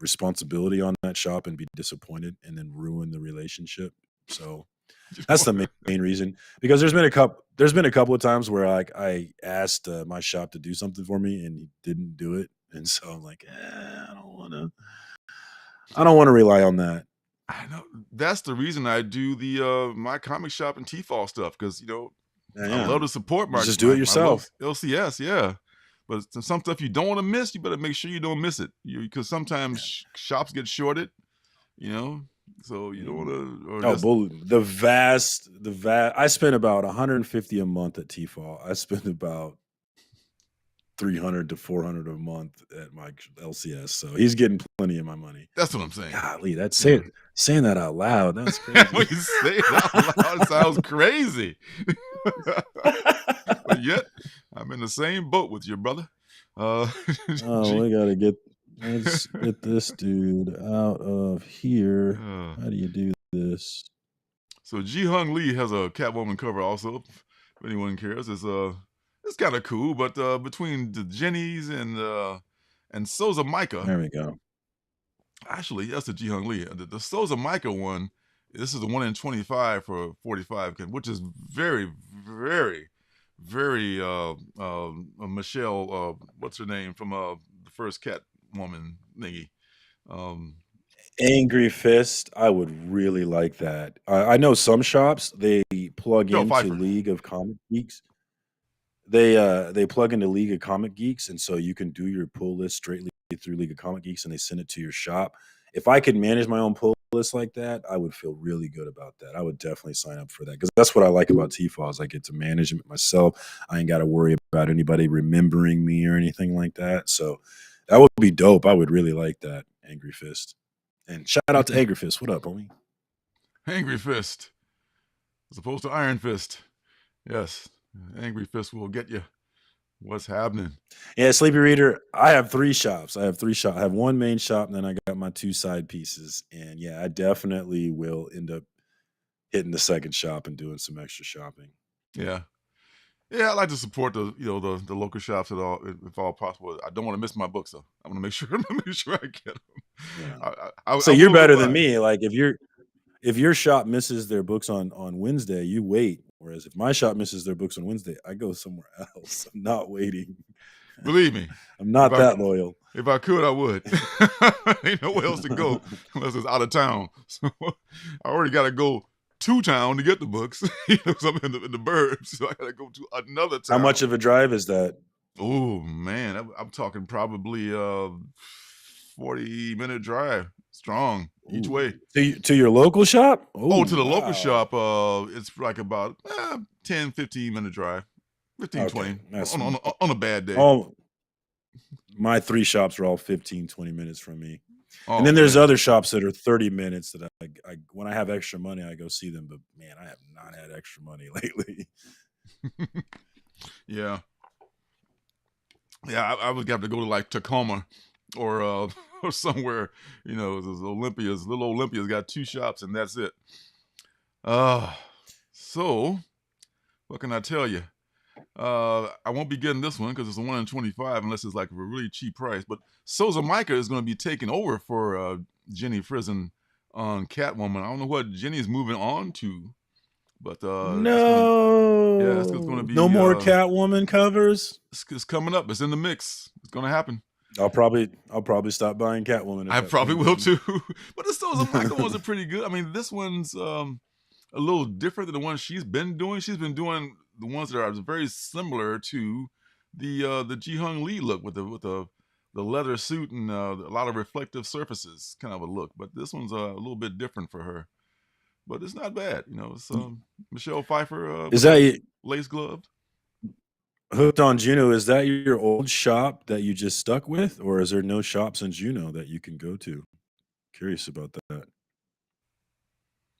responsibility on that shop and be disappointed and then ruin the relationship. So that's the main reason. Because there's been a couple of times where I asked my shop to do something for me and he didn't do it, and so I'm like, I don't want to rely on that. I know that's the reason I do the my comic shop and Tfal stuff because I love to support my just do it yourself. LCS, yeah. But some stuff you don't want to miss, you better make sure you don't miss it. Because sometimes shops get shorted, so you don't want to. The vast. I spend about $150 a month at Tfal. I spend about $300 to $400 a month at my LCS, so he's getting plenty of my money. That's what I'm saying. Golly, that's saying that out loud. That's crazy. When you say it out loud, it sounds crazy. But yet, I'm in the same boat with you, brother. We gotta let's get this dude out of here. How do you do this? So Ji Hung Lee has a Catwoman cover also. If anyone cares, it's kind of cool. But between the Jennies and Souza Micah, there we go. Actually, that's the Ji Hung Lee. The Souza Micah one. This is the 1 in 25 for 45, which is very, very, very Michelle. What's her name from the first Catwoman thingy? Angry Fist. I would really like that. I know some shops they plug into League of Comic Geeks. They plug into League of Comic Geeks, and so you can do your pull list straightly through League of Comic Geeks, and they send it to your shop. If I could manage my own pull list like that, I would feel really good about that. I would definitely sign up for that because that's what I like about Tfal is I get to manage it myself. I ain't got to worry about anybody remembering me or anything like that. So that would be dope. I would really like that. Angry Fist. And shout out to Angry Fist. What up, homie? Angry Fist, as opposed to Iron Fist. Yes, Angry Fist will get you. What's happening? Yeah, Sleepy Reader. I have 3 shops. I have one main shop, and then I got my 2 side pieces. And yeah, I definitely will end up hitting the second shop and doing some extra shopping. Yeah. Yeah, I like to support the local shops at all if all possible. I don't want to miss my books though. I want to make sure I get them. Yeah. So you're better than me. Like if your shop misses their books on Wednesday, you wait Whereas if my shop misses their books on Wednesday, I go somewhere else. I'm not waiting. Believe me, I'm not that loyal. If I could, I would. Ain't nowhere else to go unless it's out of town. So I already got to go to town to get the books. Because I'm in the burbs, so I got to go to another town. How much of a drive is that? Oh man, I'm talking probably 40-minute drive, strong each way. To your local shop? Oh, to the local shop, it's like about 10, 15-minute drive. 15, 20 on a bad day. My 3 shops are all 15, 20 minutes from me. Oh, and then there's other shops that are 30 minutes that I when I have extra money, I go see them. But man, I have not had extra money lately. Yeah. Yeah, I would have to go to like Tacoma or somewhere, little Olympia's got 2 shops and that's it. So what can I tell you? I won't be getting this one because it's a 1 in 25 unless it's like a really cheap price. But Souza Micah is going to be taking over for Jenny Frison on Catwoman. I don't know what Jenny's moving on to, but it's going to be no more Catwoman covers. It's coming up. It's in the mix. It's going to happen. I'll probably stop buying Catwoman. I probably will too. But the Souza Micah ones are pretty good. I mean, this one's a little different than the one she's been doing. She's been doing the ones that are very similar to the Ji-Hung Lee look with the leather suit and a lot of reflective surfaces kind of a look. But this one's a little bit different for her. But it's not bad. It's Michelle Pfeiffer. Is that lace gloved? Hooked on Juno, is that your old shop that you just stuck with? Or is there no shops in Juno that you can go to? Curious about that.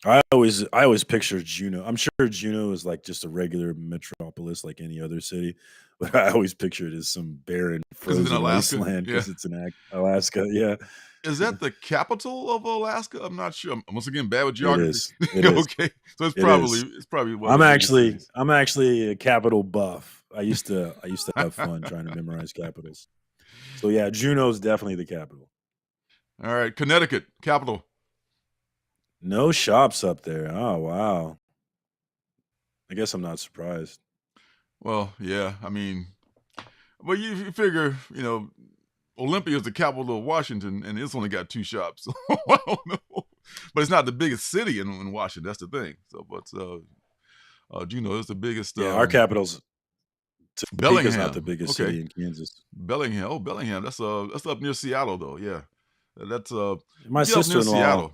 I always picture Juneau. I'm sure Juneau is like just a regular metropolis like any other city, but I always picture it as some barren frozen wasteland because it's in Alaska. Yeah. Is that the capital of Alaska? I'm not sure. I'm once again bad with geography. It is. Okay, so it's probably. I'm actually a capital buff. I used to have fun trying to memorize capitals. So yeah, Juneau's definitely the capital. All right, Connecticut capital. No shops up there. Oh, wow. I guess I'm not surprised. Well, yeah. I mean, well, you figure, Olympia is the capital of Washington, and it's only got 2 shops. So I don't know. But it's not the biggest city in Washington. That's the thing. So, but Juneau is the biggest. Yeah, our capital's Bellingham. Not the biggest city in Kansas. Bellingham. Oh, Bellingham. That's up near Seattle, though. Yeah. That's my sister-in-law.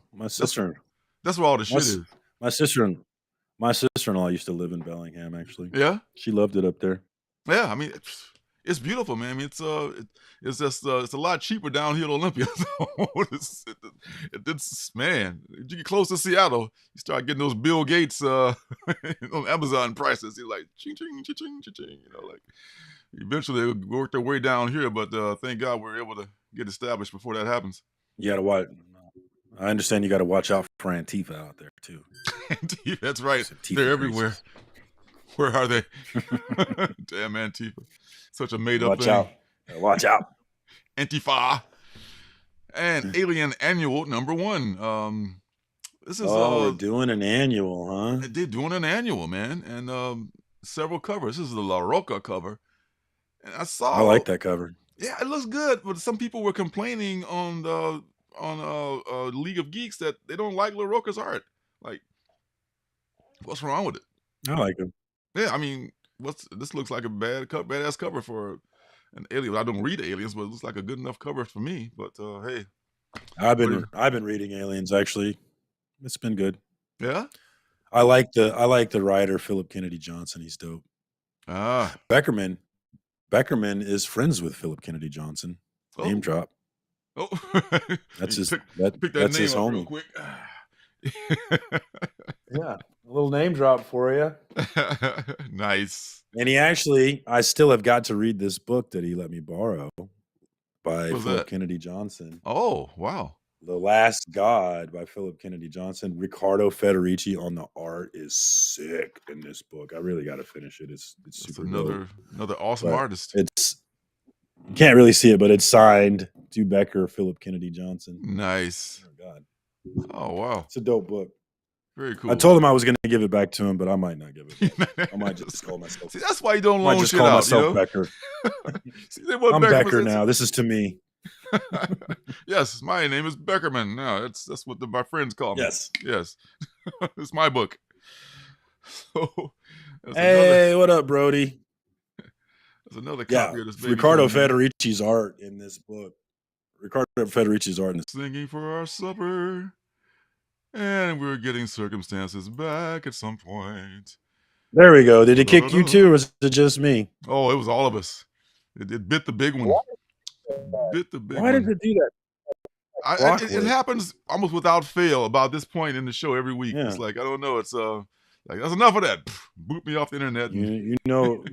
That's where all the shit is. My sister-in-law used to live in Bellingham, actually. Yeah? She loved it up there. Yeah, I mean, it's beautiful, man. I mean, it's just it's a lot cheaper down here at Olympia. Man, you get close to Seattle, you start getting those Bill Gates on Amazon prices. You're like, ching, ching, ching, ching, ching, like eventually they'll work their way down here, but thank God we're able to get established before that happens. You gotta watch. I understand you got to watch out for Antifa out there too. Antifa, that's right. They're everywhere. Where are they? Damn Antifa. Such a made-up thing. Watch out. Antifa. And Alien Annual #1. This is we're doing an annual, huh? They're doing an annual, man. And several covers. This is the La Roca cover. And I like that cover. Yeah, it looks good, but some people were complaining on League of Geeks that they don't like La Roca's art. Like, what's wrong with it? I like him. Yeah, I mean, this looks like a badass cover for an Alien. I don't read Aliens, but it looks like a good enough cover for me. But hey, I've been reading Aliens actually. It's been good. Yeah, I like the writer Philip Kennedy Johnson. He's dope. Beckerman is friends with Philip Kennedy Johnson. Name drop. Oh, that's his. Pick that that's name his up homie. real quick. Yeah, a little name drop for you. Nice. And I still have got to read this book that he let me borrow by Philip Kennedy Johnson. Oh, wow. The Last God by Philip Kennedy Johnson. Ricardo Federici on the art is sick in this book. I really got to finish it. It's super dope. Another awesome artist. You can't really see it, but it's signed to Becker, Philip Kennedy Johnson. Nice. Oh, God. Oh, wow. It's a dope book. Very I cool. told him I was going to give it back to him, but I might not give it back. I might just call myself. See, that's why you don't I might loan just shit call out, myself you know? Becker. See, what I'm Beckerman Becker says- now. This is to me. Yes, my name is Beckerman. No, that's what my friends call me. Yes. It's my book. So, hey, what up, Brody? There's another copy of this baby. Riccardo Federici's art in this book. Riccardo Federici's art in this. Singing for our supper, and we're getting circumstances back at some point. There we go. Did it kick you too, or was it just me? Oh, it was all of us. It bit the big one. Bit the big one. Why does it do that? It happens almost without fail about this point in the show every week. Yeah. It's like, I don't know. It's like, that's enough of that. Boot me off the internet. You know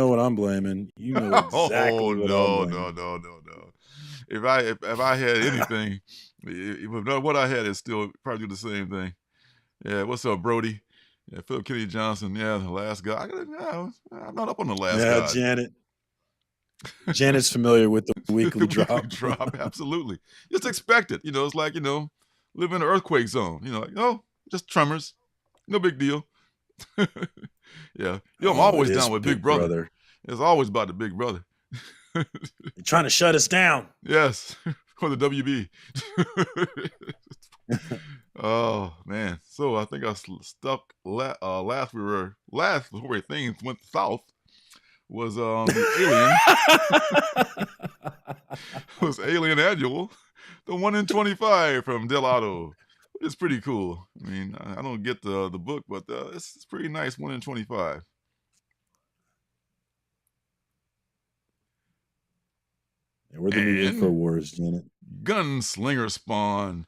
what I'm blaming. You know exactly what I'm blaming. No. If I had anything, what I had is still probably do the same thing. Yeah, what's up, Brody? Yeah, Philip Kennedy Johnson. Yeah, the last guy. I'm not up on the last guy. Janet. Janet's familiar with the weekly drop. Absolutely. Just expect it. It's like, live in an earthquake zone. Just tremors. No big deal. Yeah. I'm always down with Big Brother. It's always about the Big Brother. You're trying to shut us down. Yes. Or the WB. Oh, man. So I think I stuck last where things went south was the Alien. Was Alien Annual, the 1 in 25 from Delato. It's pretty cool. I mean, I don't get the book, but it's pretty nice. 1 in 25. Yeah, we're the new Info Wars, Janet. Gunslinger Spawn.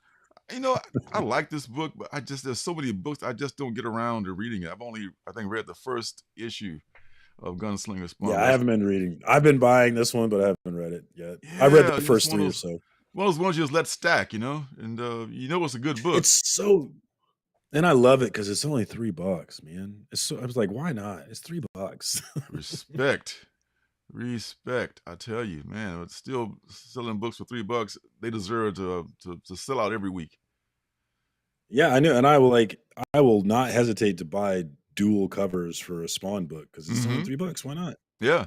I like this book, but there's so many books I just don't get around to reading it. I've only, I think, read the first issue of Gunslinger Spawn. Yeah, I haven't been reading. I've been buying this one, but I haven't read it yet. I read the first 3 or so. One of those ones you just let stack, and it's a good book. It's so, and I love it because it's only $3, man. I was like, why not? It's $3. Respect. I tell you, man. It's still selling books for $3. They deserve to sell out every week. Yeah, I know, and I will not hesitate to buy dual covers for a Spawn book because it's only $3. Why not? Yeah.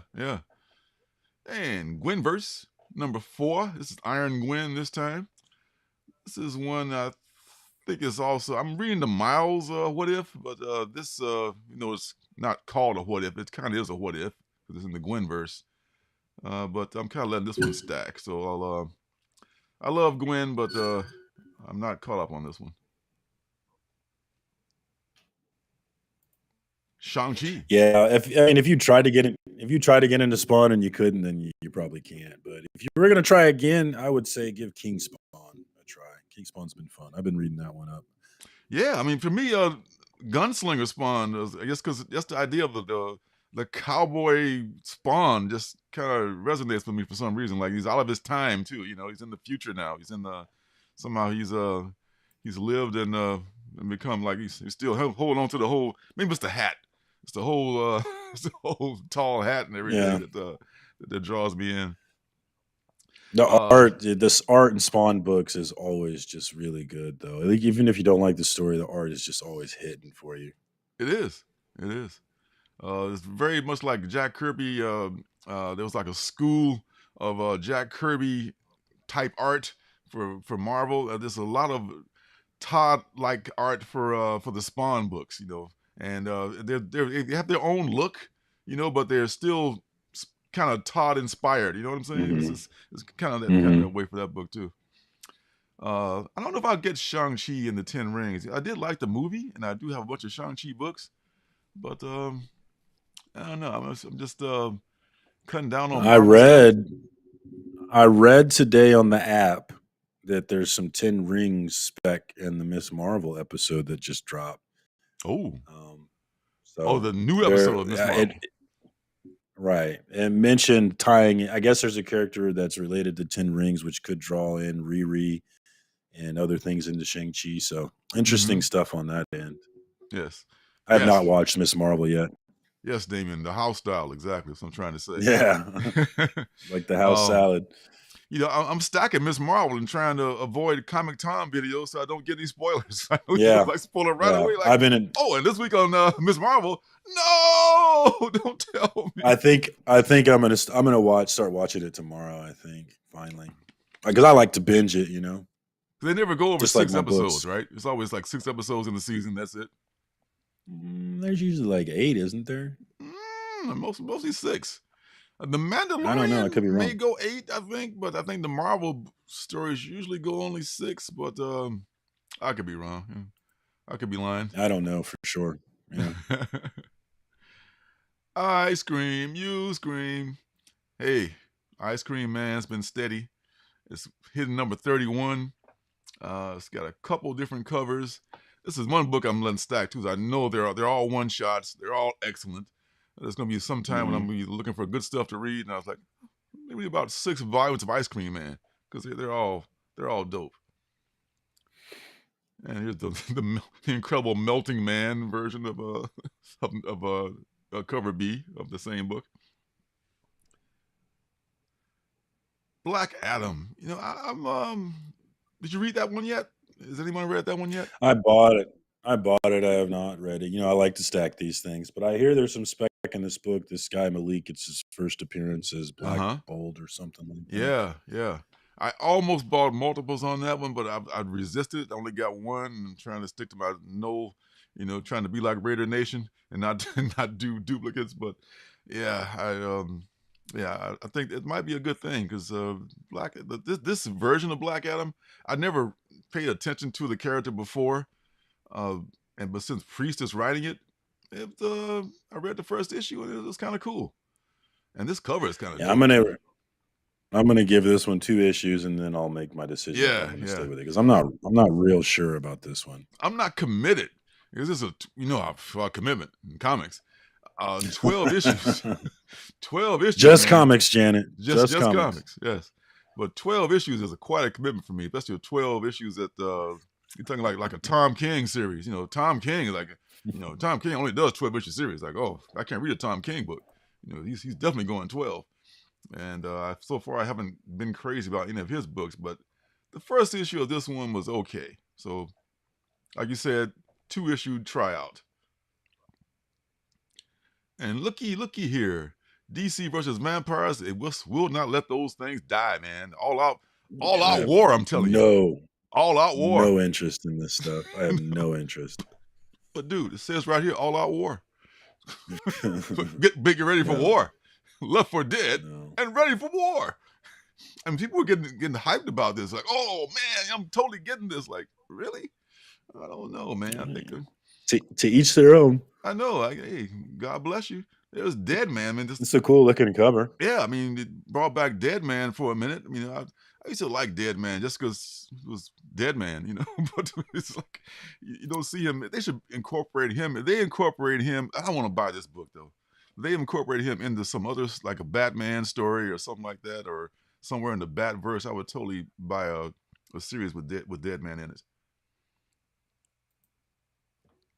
And Gwenverse number 4. This is Iron Gwen this time. This is one I think is also. I'm reading the Miles What If, but this it's not called a What If. It kind of is a What If because it's in the Gwenverse. But I'm kind of letting this one stack. So I love Gwen, but I'm not caught up on this one. Shang-Chi. Yeah, if you try to get into Spawn and you couldn't, then you probably can't. But if you were gonna try again, I would say give King Spawn a try. King Spawn's been fun. I've been reading that one up. Yeah, I mean, for me, Gunslinger Spawn, I guess, because that's the idea of the cowboy Spawn just kind of resonates with me for some reason. Like, he's out of his time too. He's in the future now. He's somehow he's lived and become like he's still holding on to the whole. Maybe it's the hat. It's the whole tall hat and everything that draws me in. This art in Spawn books is always just really good, though. Like, even if you don't like the story, the art is just always hitting for you. It is. It's very much like Jack Kirby. There was like a school of Jack Kirby type art for Marvel. There's a lot of Todd-like art for the Spawn books, and they have their own look, but they're still kind of Todd inspired. You know what I'm saying? Mm-hmm. It's kind of that kind of way for that book too. I don't know if I'll get Shang-Chi and the 10 Rings. I did like the movie, and I do have a bunch of Shang-Chi books, but I don't know. I'm just cutting down on. I read today on the app that there's some 10 Rings spec in the Miss Marvel episode that just dropped. Oh, the new episode of Miss Marvel. Right. And mentioned tying, I guess there's a character that's related to 10 Rings, which could draw in Riri and other things into Shang-Chi. So interesting stuff on that end. Yes. I have not watched Miss Marvel yet. Yes, Damien, the house style, exactly. That's what I'm trying to say. Yeah. Like the house salad. I'm stacking Miss Marvel and trying to avoid Comic Tom videos so I don't get any spoilers. I know Yeah, like spoiler right yeah. away. Like, I've been in. oh, and this week on Miss Marvel, no, don't tell me. I think I'm gonna start watching it tomorrow. I think finally, because I like to binge it. They never go over Just like 6 my episodes, books. right? It's always like 6 episodes in the season. That's it. There's usually like 8, isn't there? Mostly 6. The I don't know. I Mandalorian could be may wrong. go 8, I think, but I think the Marvel stories usually go only 6. But I could be wrong. Yeah. I could be lying. I don't know for sure. Yeah. I scream, you scream. Hey, Ice Cream Man's been steady. It's hitting number 31. It's got a couple different covers. This is one book I'm letting stack too. I know they're all one shots. They're all excellent. There's gonna be some time when I'm gonna be looking for good stuff to read, and I was like, maybe about 6 volumes of Ice Cream Man because they're all dope. And here's the incredible Melting Man version of cover B of the same book. Black Adam. I'm did you read that one yet? Has anyone read that one yet? I bought it. I have not read it. I like to stack these things, but I hear there's some spec in this book. This guy Malik, it's his first appearance as Black Bolt or something like that. Yeah. I almost bought multiples on that one, but I resisted. I only got one. I'm trying to stick to my trying to be like Raider Nation and not not do duplicates. But yeah, I think it might be a good thing because this version of Black Adam, I never paid attention to the character before, but since Priest is writing it, I read the first issue and it was kind of cool, and this cover is kind of dope. I'm gonna give this one 2 issues and then I'll make my decision. Yeah, if I'm gonna stay with it because I'm not real sure about this one. I'm not committed because this is a commitment in comics. 12 issues. 12 issues. Just man. comics, Janet. Just comics. Yes. But 12 issues is quite a commitment for me, especially 12 issues that you're talking like a Tom King series. Tom King is like, Tom King only does 12 issue series. Like, oh, I can't read a Tom King book. He's definitely going 12. And so far I haven't been crazy about any of his books, but the first issue of this one was okay. So, like you said, 2-issue tryout. And looky here. DC versus vampires, it will not let those things die, man. All out war, I'm telling you. All out war. No interest in this stuff. I have no interest. But dude, it says right here, all out war. Get ready for war. Left for Dead and ready for war. And people were getting hyped about this. Like, oh man, I'm totally getting this. Like, really? I don't know, man. I think to each their own. I know. Like, hey, God bless you. There's Dead Man. It's a cool looking cover. Yeah, I mean, it brought back Dead Man for a minute. I mean, I used to like Dead Man just because it was Dead Man, But it's like you don't see him. They should incorporate him. If they incorporate him, I don't want to buy this book though. They incorporated him into some others, like a Batman story or something like that, or somewhere in the Batverse. I would totally buy a series with Dead Man in it.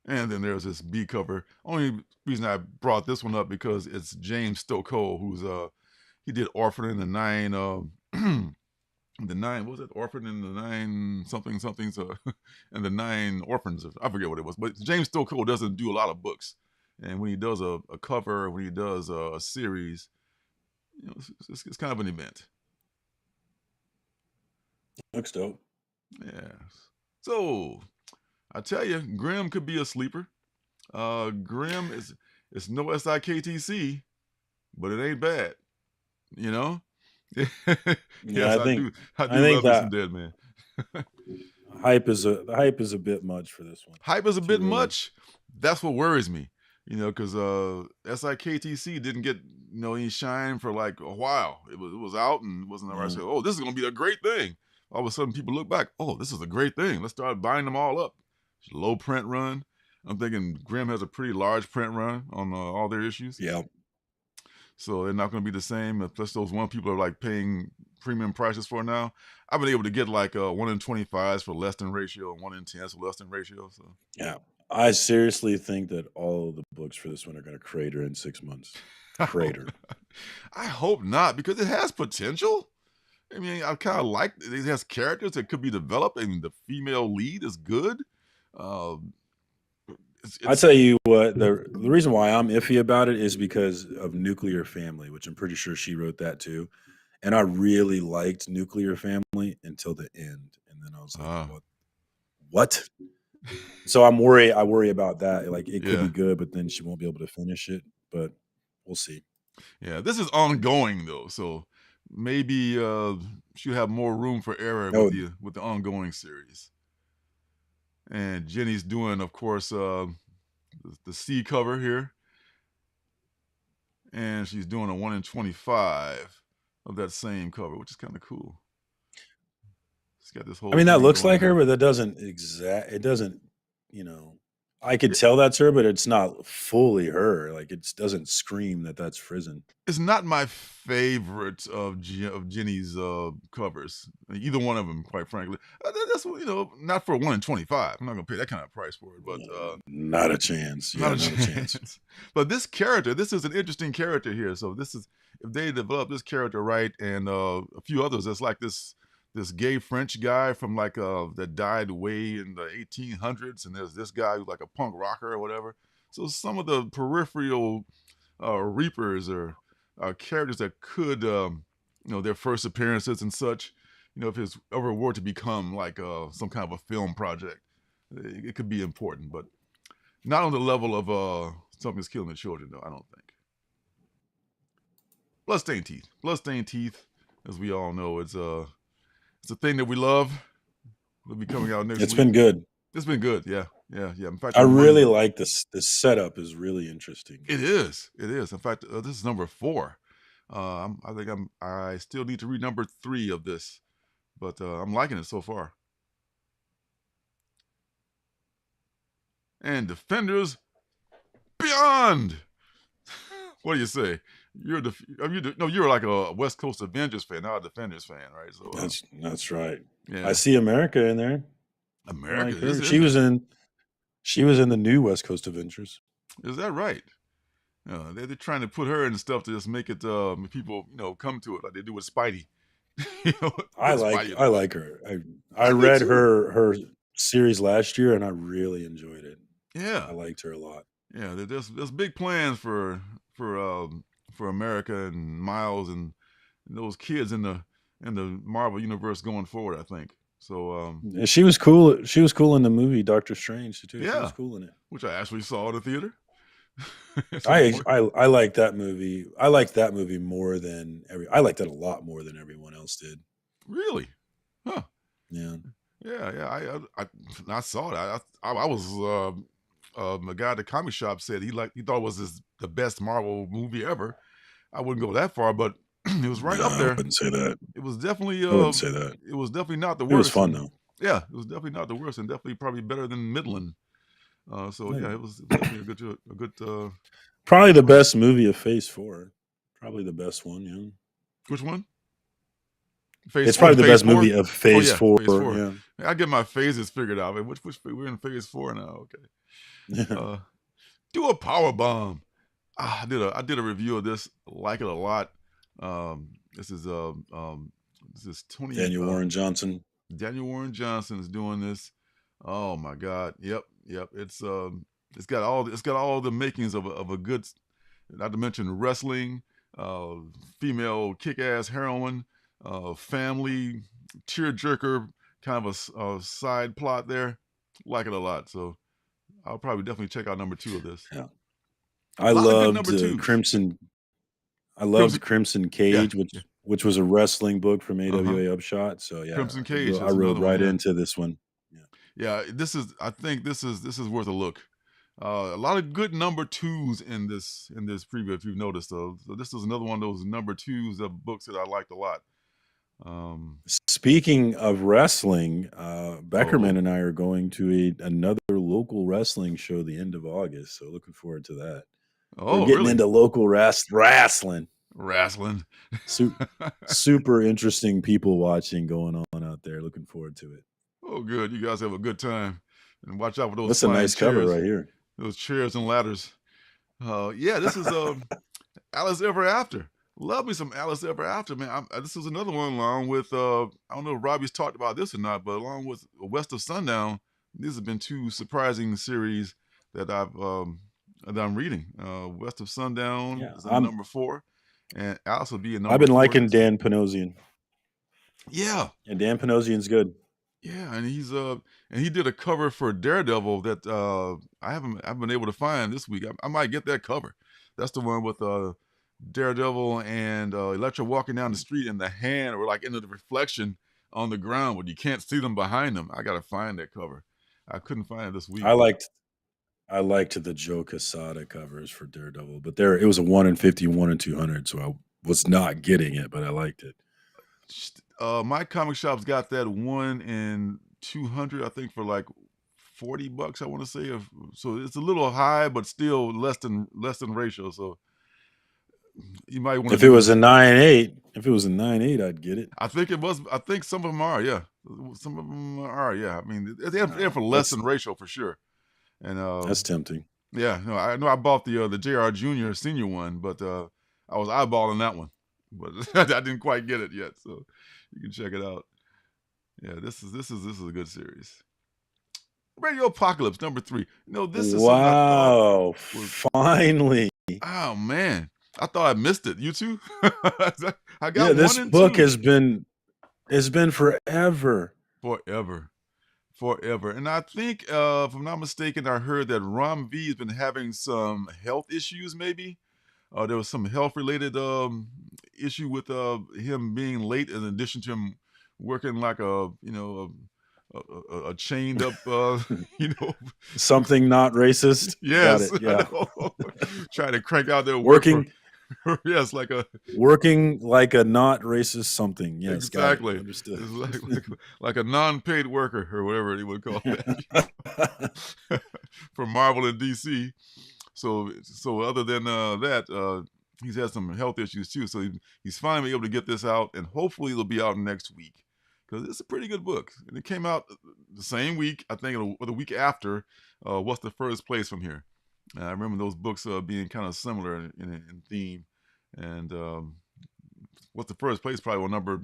And then there's this B cover. Only reason I brought this one up because it's James Stokoe, who's he did Orphan in the Nine the 9, what was it? Orphan in the 9 something somethings and the 9 orphans. I forget what it was. But James Stokoe doesn't do a lot of books. And when he does a cover, when he does a series, it's kind of an event. Looks dope. Yeah. So, I tell you, Grimm could be a sleeper. Grimm it's no SIKTC, but it ain't bad. Yeah, Yes, I think love that some Dead Man. the hype is a bit much for this one. Hype is a bit much. That's what worries me. Because SIKTC didn't get any shine for like a while. It was out and it wasn't ever. I said, oh, this is gonna be a great thing. All of a sudden, people look back. Oh, this is a great thing. Let's start buying them all up. Low print run. I'm thinking Grimm has a pretty large print run on all their issues. Yeah. So they're not going to be the same. Plus, those one people are like paying premium prices for now. I've been able to get like 1 in 25s for less than ratio and 1 in 10s for less than ratio. So yeah, I seriously think that all of the books for this one are going to crater in 6 months. Crater. I hope not because it has potential. I mean, I kind of like it has characters that could be developed. I mean, the female lead is good. Um, I it's tell you what, the reason why I'm iffy about it is because of Nuclear Family, which I'm pretty sure she wrote that too. And I really liked Nuclear Family until the end, and then I was like, uh, What? So I worry about that. Like it could yeah, be good, but then she won't be able to finish it. But we'll see. yeah. This is ongoing though, so maybe she'll have more room for error Oh, with the ongoing series. And Jenny's doing, of course, the C cover here, and she's doing a 1 in 25 of that same cover, which is kind of cool. She's got this I whole mean, that thing looks going like her, here. but that doesn't it doesn't, you know, I could tell that's her, but it's not fully her. Like it doesn't scream that that's Frizen. It's not my favorite of Jenny's covers. Either one of them, quite frankly. That's not for 1 in 25. I'm not gonna pay that kind of price for it, but Not a chance. not Yeah, a not a chance. chance. But this character, this is an interesting character here. So this is if they develop this character right, and a few others. It's like this gay French guy from like that died way in the 1800s, and there's this guy who's like a punk rocker or whatever. So some of the peripheral reapers or characters that could, their first appearances and such. If it's ever were to become like some kind of a film project, it could be important, but not on the level of something's killing the children, though. I don't think. Bloodstained teeth. Bloodstained teeth, as we all know, it's a thing that we love. It'll be coming out next It's week. been good. It's been good. Yeah. In fact, I really like this. This setup is really interesting. It is. It is. In fact, this is number 4. I think I still need to read number 3 of this, but I'm liking it so far. And Defenders Beyond. What do you say? You're like a West Coast Avengers fan, not a Defenders fan, right? So that's right. yeah. I see America in there. America, like her. She was in the new West Coast Avengers. Is that right? They're trying to put her in stuff to just make it people come to it like they do with Spidey. I like her. I read her series last year and I really enjoyed it. Yeah, I liked her a lot. Yeah, there's big plans for America and Miles and those kids in the Marvel universe going forward. I think so. She was cool. She was cool in the movie Doctor Strange too. Yeah, she was cool in it, which I actually saw in the theater. I like that movie. I liked that movie more than I liked it a lot more than everyone else did. Really? Huh? Yeah. Yeah. I saw it. I was the guy at the comic shop said he thought it was the best Marvel movie ever. I wouldn't go that far, but it was right up there. I wouldn't say that. It was definitely. I wouldn't say that. It was definitely not the worst. It was fun though. Yeah, it was definitely not the worst, and definitely probably better than Midland. It was definitely a good. Probably the best movie of Phase 4. Probably the best one. Yeah. Which one? It's probably the best movie of Phase 4. Phase 4. Yeah. I get my phases figured out. Which we're in Phase 4 now. Okay. Do a power bomb. I did a review of this. I like it a lot. This is Tony Daniel Warren Johnson. Daniel Warren Johnson is doing this. Oh my God! Yep. It's got all the makings of a good, not to mention wrestling, female kick-ass heroine, family tearjerker, kind of a side plot there. Like it a lot. So I'll probably definitely check out number 2 of this. Yeah. I loved Crimson. I loved Crimson Cage, which was a wrestling book from AWA Upshot. So yeah, Crimson Cage. I rode right into this one. Yeah, I think this is worth a look. A lot of good number 2s in this preview, if you've noticed. So this is another one of those number 2s of books that I liked a lot. Speaking of wrestling, Beckerman and I are going to another local wrestling show the end of August. So looking forward to that. Oh, we're getting into local wrestling. Super interesting people watching going on out there. Looking forward to it. Oh, good. You guys have a good time. And watch out for those. That's a nice cover right here. Those chairs and ladders. Yeah, this is Alice Ever After. Love me some Alice Ever After, man. This is another one along with I don't know if Robbie's talked about this or not, but along with West of Sundown, these have been two surprising series that I'm reading. West of Sundown Yeah, is in number 4, and Alice will be in number I've been 4 liking next week. Dan Panosian. Yeah, And Dan Panosian's good. yeah, and he did a cover for Daredevil that I haven't been able to find this week. I might get that cover. That's the one with Daredevil and Elektra walking down the street, and the hand or like into the reflection on the ground, but you can't see them behind them. I gotta find that cover. I couldn't find it this week. I liked the Joe Quesada covers for Daredevil, but it was a 1 in 50, 1 in 200, so I was not getting it, but I liked it. My comic shop's got that 1 in 200, I think, for like $40. I want to say, so it's a little high, but still less than ratio. So you might want to. If it was a 9.8, I'd get it. I think it was. I think some of them are. Yeah, some of them are. Yeah, I mean, they're for less than ratio for sure. And that's tempting. Yeah, no, I bought the JR Junior Senior one, but I was eyeballing that one, but I didn't quite get it yet. So you can check it out. Yeah, this is a good series. Radio Apocalypse number 3. This is something I thought was, finally. Oh man, I thought I missed it. You too? I got this 1 and book 2. has been forever. Forever. And I think, if I'm not mistaken, I heard that Rom V has been having some health issues, maybe. There was some health-related issue with him being late, in addition to him working like a chained up, something not racist. Yes. Got it, yeah. Trying to crank out their working. Yes, working like a not racist something. Yes, exactly. Understood. Like a non-paid worker or whatever he would call that for Marvel and DC. So other than that, he's had some health issues too. So he's finally able to get this out, and hopefully it'll be out next week because it's a pretty good book. And it came out the same week, I think, or the week after. What's the First Place from Here? I remember those books being kind of similar in theme. And What's the First Place? Probably on number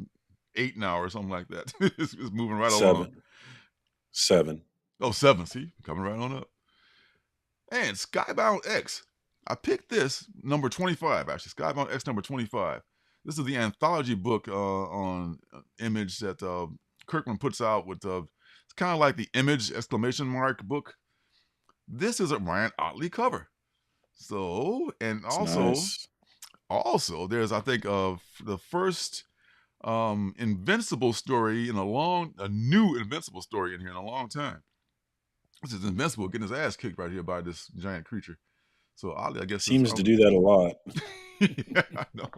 8 now or something like that. It's moving right along. 7. Oh, 7. See, coming right on up. And Skybound X. I picked this number 25, actually. Skybound X number 25. This is the anthology book on Image that Kirkman puts out with, it's kind of like the Image exclamation mark book. This is a Ryan Ottley cover. So, and also there's, I think, the first Invincible story a new Invincible story in here in a long time. This is Invincible getting his ass kicked right here by this giant creature. So Ollie, I guess, seems to do that a lot. Yeah, I know.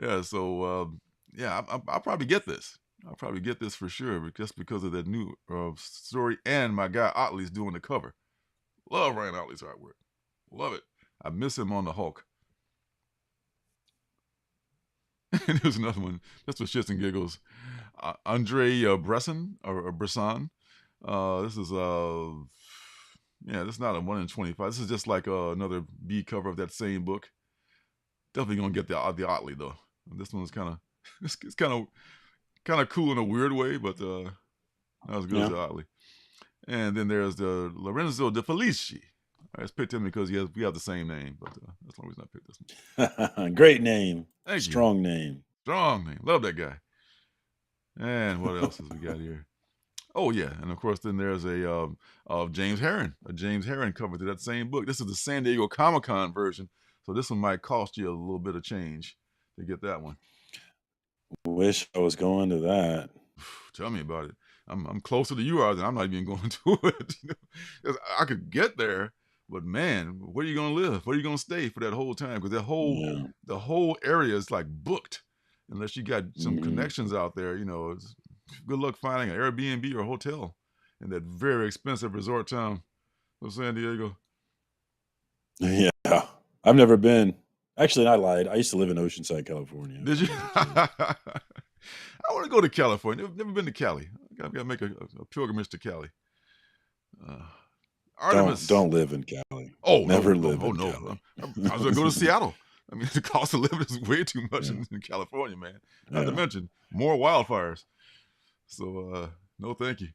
Yeah, so I'll probably get this. I'll probably get this for sure, just because of that new story, and my guy Ottley's doing the cover. Love Ryan Ottley's artwork. Love it. I miss him on the Hulk. And there's another one. That's for shits and giggles. Andre Bresson or Bresson. This is this is not a 1 in 25. This is just like another B cover of that same book. Definitely gonna get the Ottley though. This one's kind of it's kind of cool in a weird way, but not as good as the Ottley. And then there's the Lorenzo De Felici. I just picked him because we have the same name, but that's the only reason I picked this one. Great name. Thank you. Strong name. Love that guy. And what else has we got here? Oh yeah, and of course then there's a James Herron cover to that same book. This is the San Diego Comic-Con version, so this one might cost you a little bit of change to get that one. Wish I was going to that. Tell me about it. I'm closer to you are than I'm not even going to it. I could get there, but man, where are you gonna live? Where are you gonna stay for that whole time? Because the whole area is like booked, unless you got some connections out there. It's good luck finding an Airbnb or a hotel in that very expensive resort town of San Diego. Yeah, I've never been. Actually, I lied. I used to live in Oceanside, California. Did you? I want to go to California. I've never been to Cali. I've got to make a pilgrimage to Cali. Artemis. Don't live in Cali. Oh, never no, live in no. Cali. I was going to go to Seattle. I mean, the cost of living is way too much Yeah. in California, man. Not to Yeah. mention more wildfires. So no, thank you.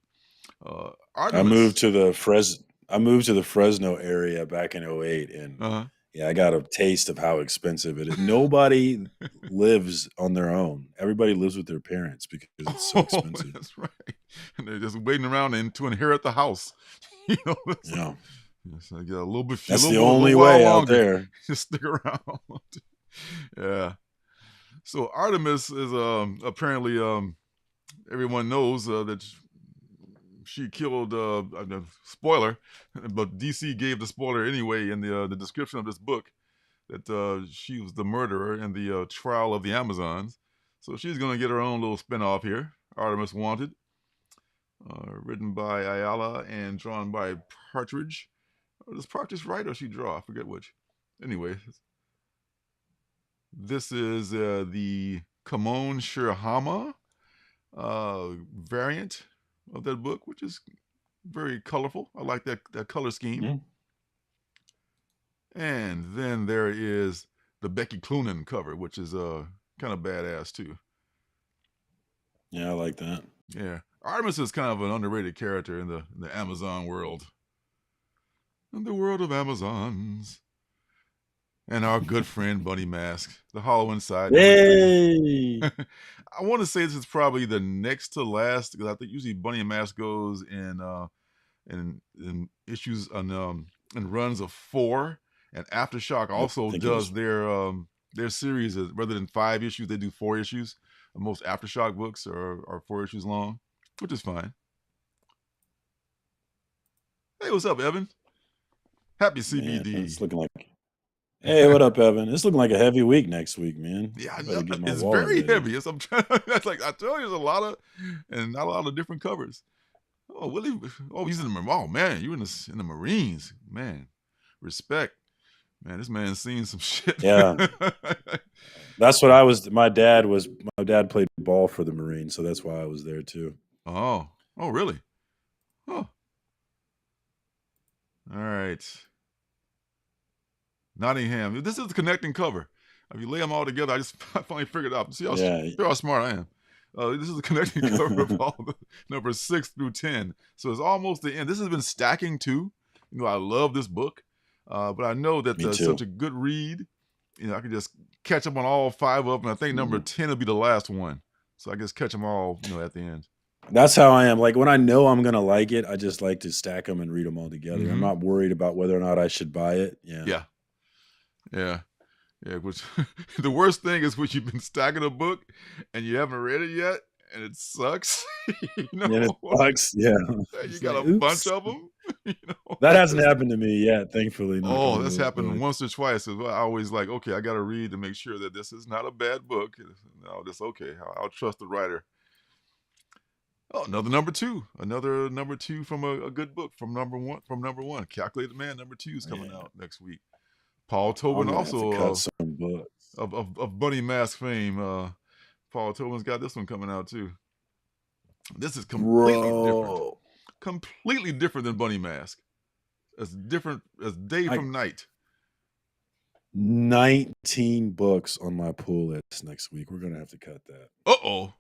I Artemis. moved to the Fresno area back in '08, and Uh-huh. yeah, I got a taste of how expensive it is. Nobody lives on their own. Everybody lives with their parents because it's so Oh, expensive. that's right. And they're just waiting around to inherit the house. You know, it's like, Yeah. so I get a little bit, That's a the little only while way out longer. there. Just stick around. Yeah. So Artemis is apparently everyone knows that she killed. Spoiler, but DC gave the spoiler anyway in the description of this book that she was the murderer in the trial of the Amazons. So she's gonna get her own little spinoff here. Artemis Wanted, written by Ayala and drawn by Partridge. Does Partridge write or she draw? I forget which. Anyway, this is the Kamon Shirahama variant of that book, which is very colorful. I like that color scheme. Mm-hmm. And then there is the Becky Cloonan cover, which is kind of badass too. Yeah, I like that. Yeah, Artemis is kind of an underrated character in the Amazon world. In the world of Amazons. And our good friend Bunny Mask, the Halloween side Yay! #3. I want to say this is probably the next to last because I think usually Bunny Mask goes in issues in runs of 4, and Aftershock Yep, also I think it does was. their series rather than 5 issues, they do 4 issues. Most Aftershock books are 4 issues long, which is fine. Hey, what's up, Evan? Happy Man, CBD. it's looking like. Hey, what up, Evan? It's looking like a heavy week next week, man. Yeah, I better get my it's wallet very ready. heavy. It's, I'm trying. That's like I tell you, there's a lot of and not a lot of different covers. Oh, Willie. Oh, he's in the. Oh man, you in the Marines, man. Respect, man. This man's seen some shit. Yeah, that's what I was. My dad played ball for the Marines, so that's why I was there too. Oh, really? Huh. All right. Nottingham. This is the connecting cover. If you lay them all together, I finally figured it out. See how smart I am. This is the connecting cover of all the numbers 6 through 10. So it's almost the end. This has been stacking too. You know, I love this book, but I know that Me too. such a good read. You know, I can just catch up on all 5 of them. I think number 10 will be the last one. So I just catch them all, at the end. That's how I am. Like when I know I'm gonna like it, I just like to stack them and read them all together. Mm-hmm. I'm not worried about whether or not I should buy it. Yeah. Which the worst thing is when you've been stacking a book and you haven't read it yet, and it sucks. And it sucks. Yeah. You got a bunch of them. That hasn't happened to me yet, thankfully. Oh, that's happened once or twice. I always like, okay, I got to read to make sure that this is not a bad book. No, that's okay. I'll trust the writer. Oh, another number 2. Another number 2 from a good book from number 1. Calculated Man number 2 is coming out next week. Paul Tobin also of Bunny Mask fame. Paul Tobin's got this one coming out too. This is completely different. Completely different than Bunny Mask. As different as day from night. 19 books on my pull list next week. We're gonna have to cut that. Uh-oh.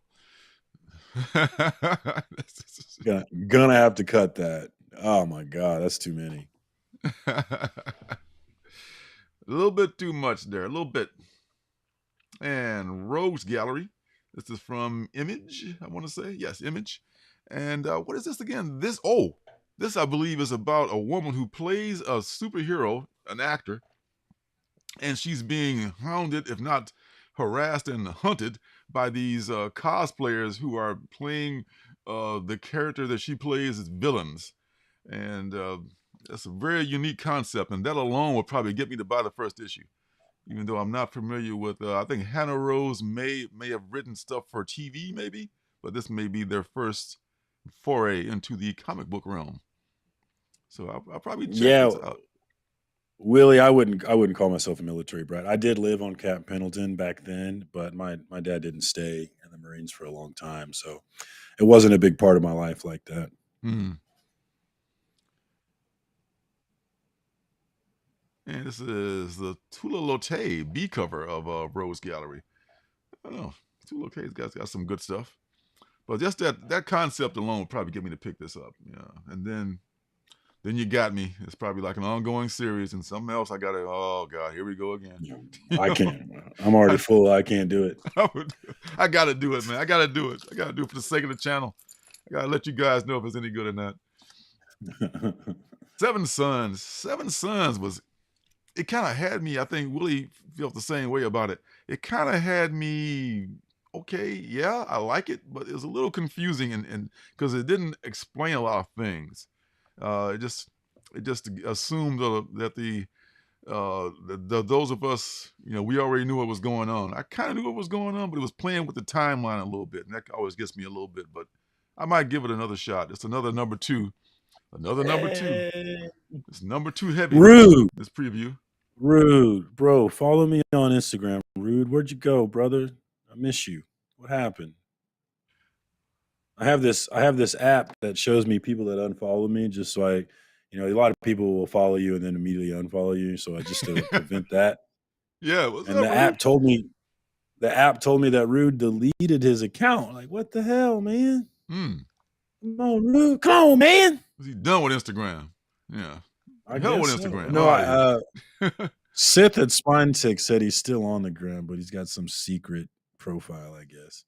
Gonna have to cut that. Oh my god, that's too many. A little bit too much there. A little bit. And Rogues Gallery. This is from Image, I want to say. Yes, Image. And what is this again? This I believe is about a woman who plays a superhero, an actor, and she's being hounded, if not harassed and hunted, by these cosplayers who are playing the character that she plays as villains. And that's a very unique concept, and that alone would probably get me to buy the first issue. Even though I'm not familiar with, I think Hannah Rose may have written stuff for TV, maybe, but this may be their first foray into the comic book realm. So I'll probably check this out. Willie, I wouldn't call myself a military brat. I did live on Camp Pendleton back then, but my dad didn't stay in the Marines for a long time, so it wasn't a big part of my life like that. And this is the Tula Lotte B cover of Rose Gallery. I don't know. Tula Lotte's got some good stuff. But just that concept alone would probably get me to pick this up. Yeah. And then you got me. It's probably like an ongoing series, and something else I gotta. Oh God, here we go again. I can't. I'm already full. I can't do it. I gotta do it, man. I gotta do it. I gotta do it for the sake of the channel. I gotta let you guys know if it's any good or not. Seven Sons. Seven Sons was. It kind of had me. I think Willie felt the same way about it. It kind of had me. Okay, yeah, I like it, but it was a little confusing, and because it didn't explain a lot of things. It just assumed that those of us, we already knew what was going on. I kind of knew what was going on, but it was playing with the timeline a little bit, and that always gets me a little bit. But I might give it another shot. It's another number two. Another number two. It's number two heavy. Rude. This preview. Rude, bro. Follow me on Instagram. Rude, where'd you go, brother? I miss you. What happened? I have this app that shows me people that unfollow me, just so a lot of people will follow you and then immediately unfollow you. So I just to prevent that. Yeah, what's and up, the Rude? app told me that Rude deleted his account. Like, what the hell, man? Come on, Rude. Come on, man. Was he done with Instagram? Yeah. I hell with guess so. Instagram. No, Sith at Spine Tick said he's still on the gram, but he's got some secret profile, I guess.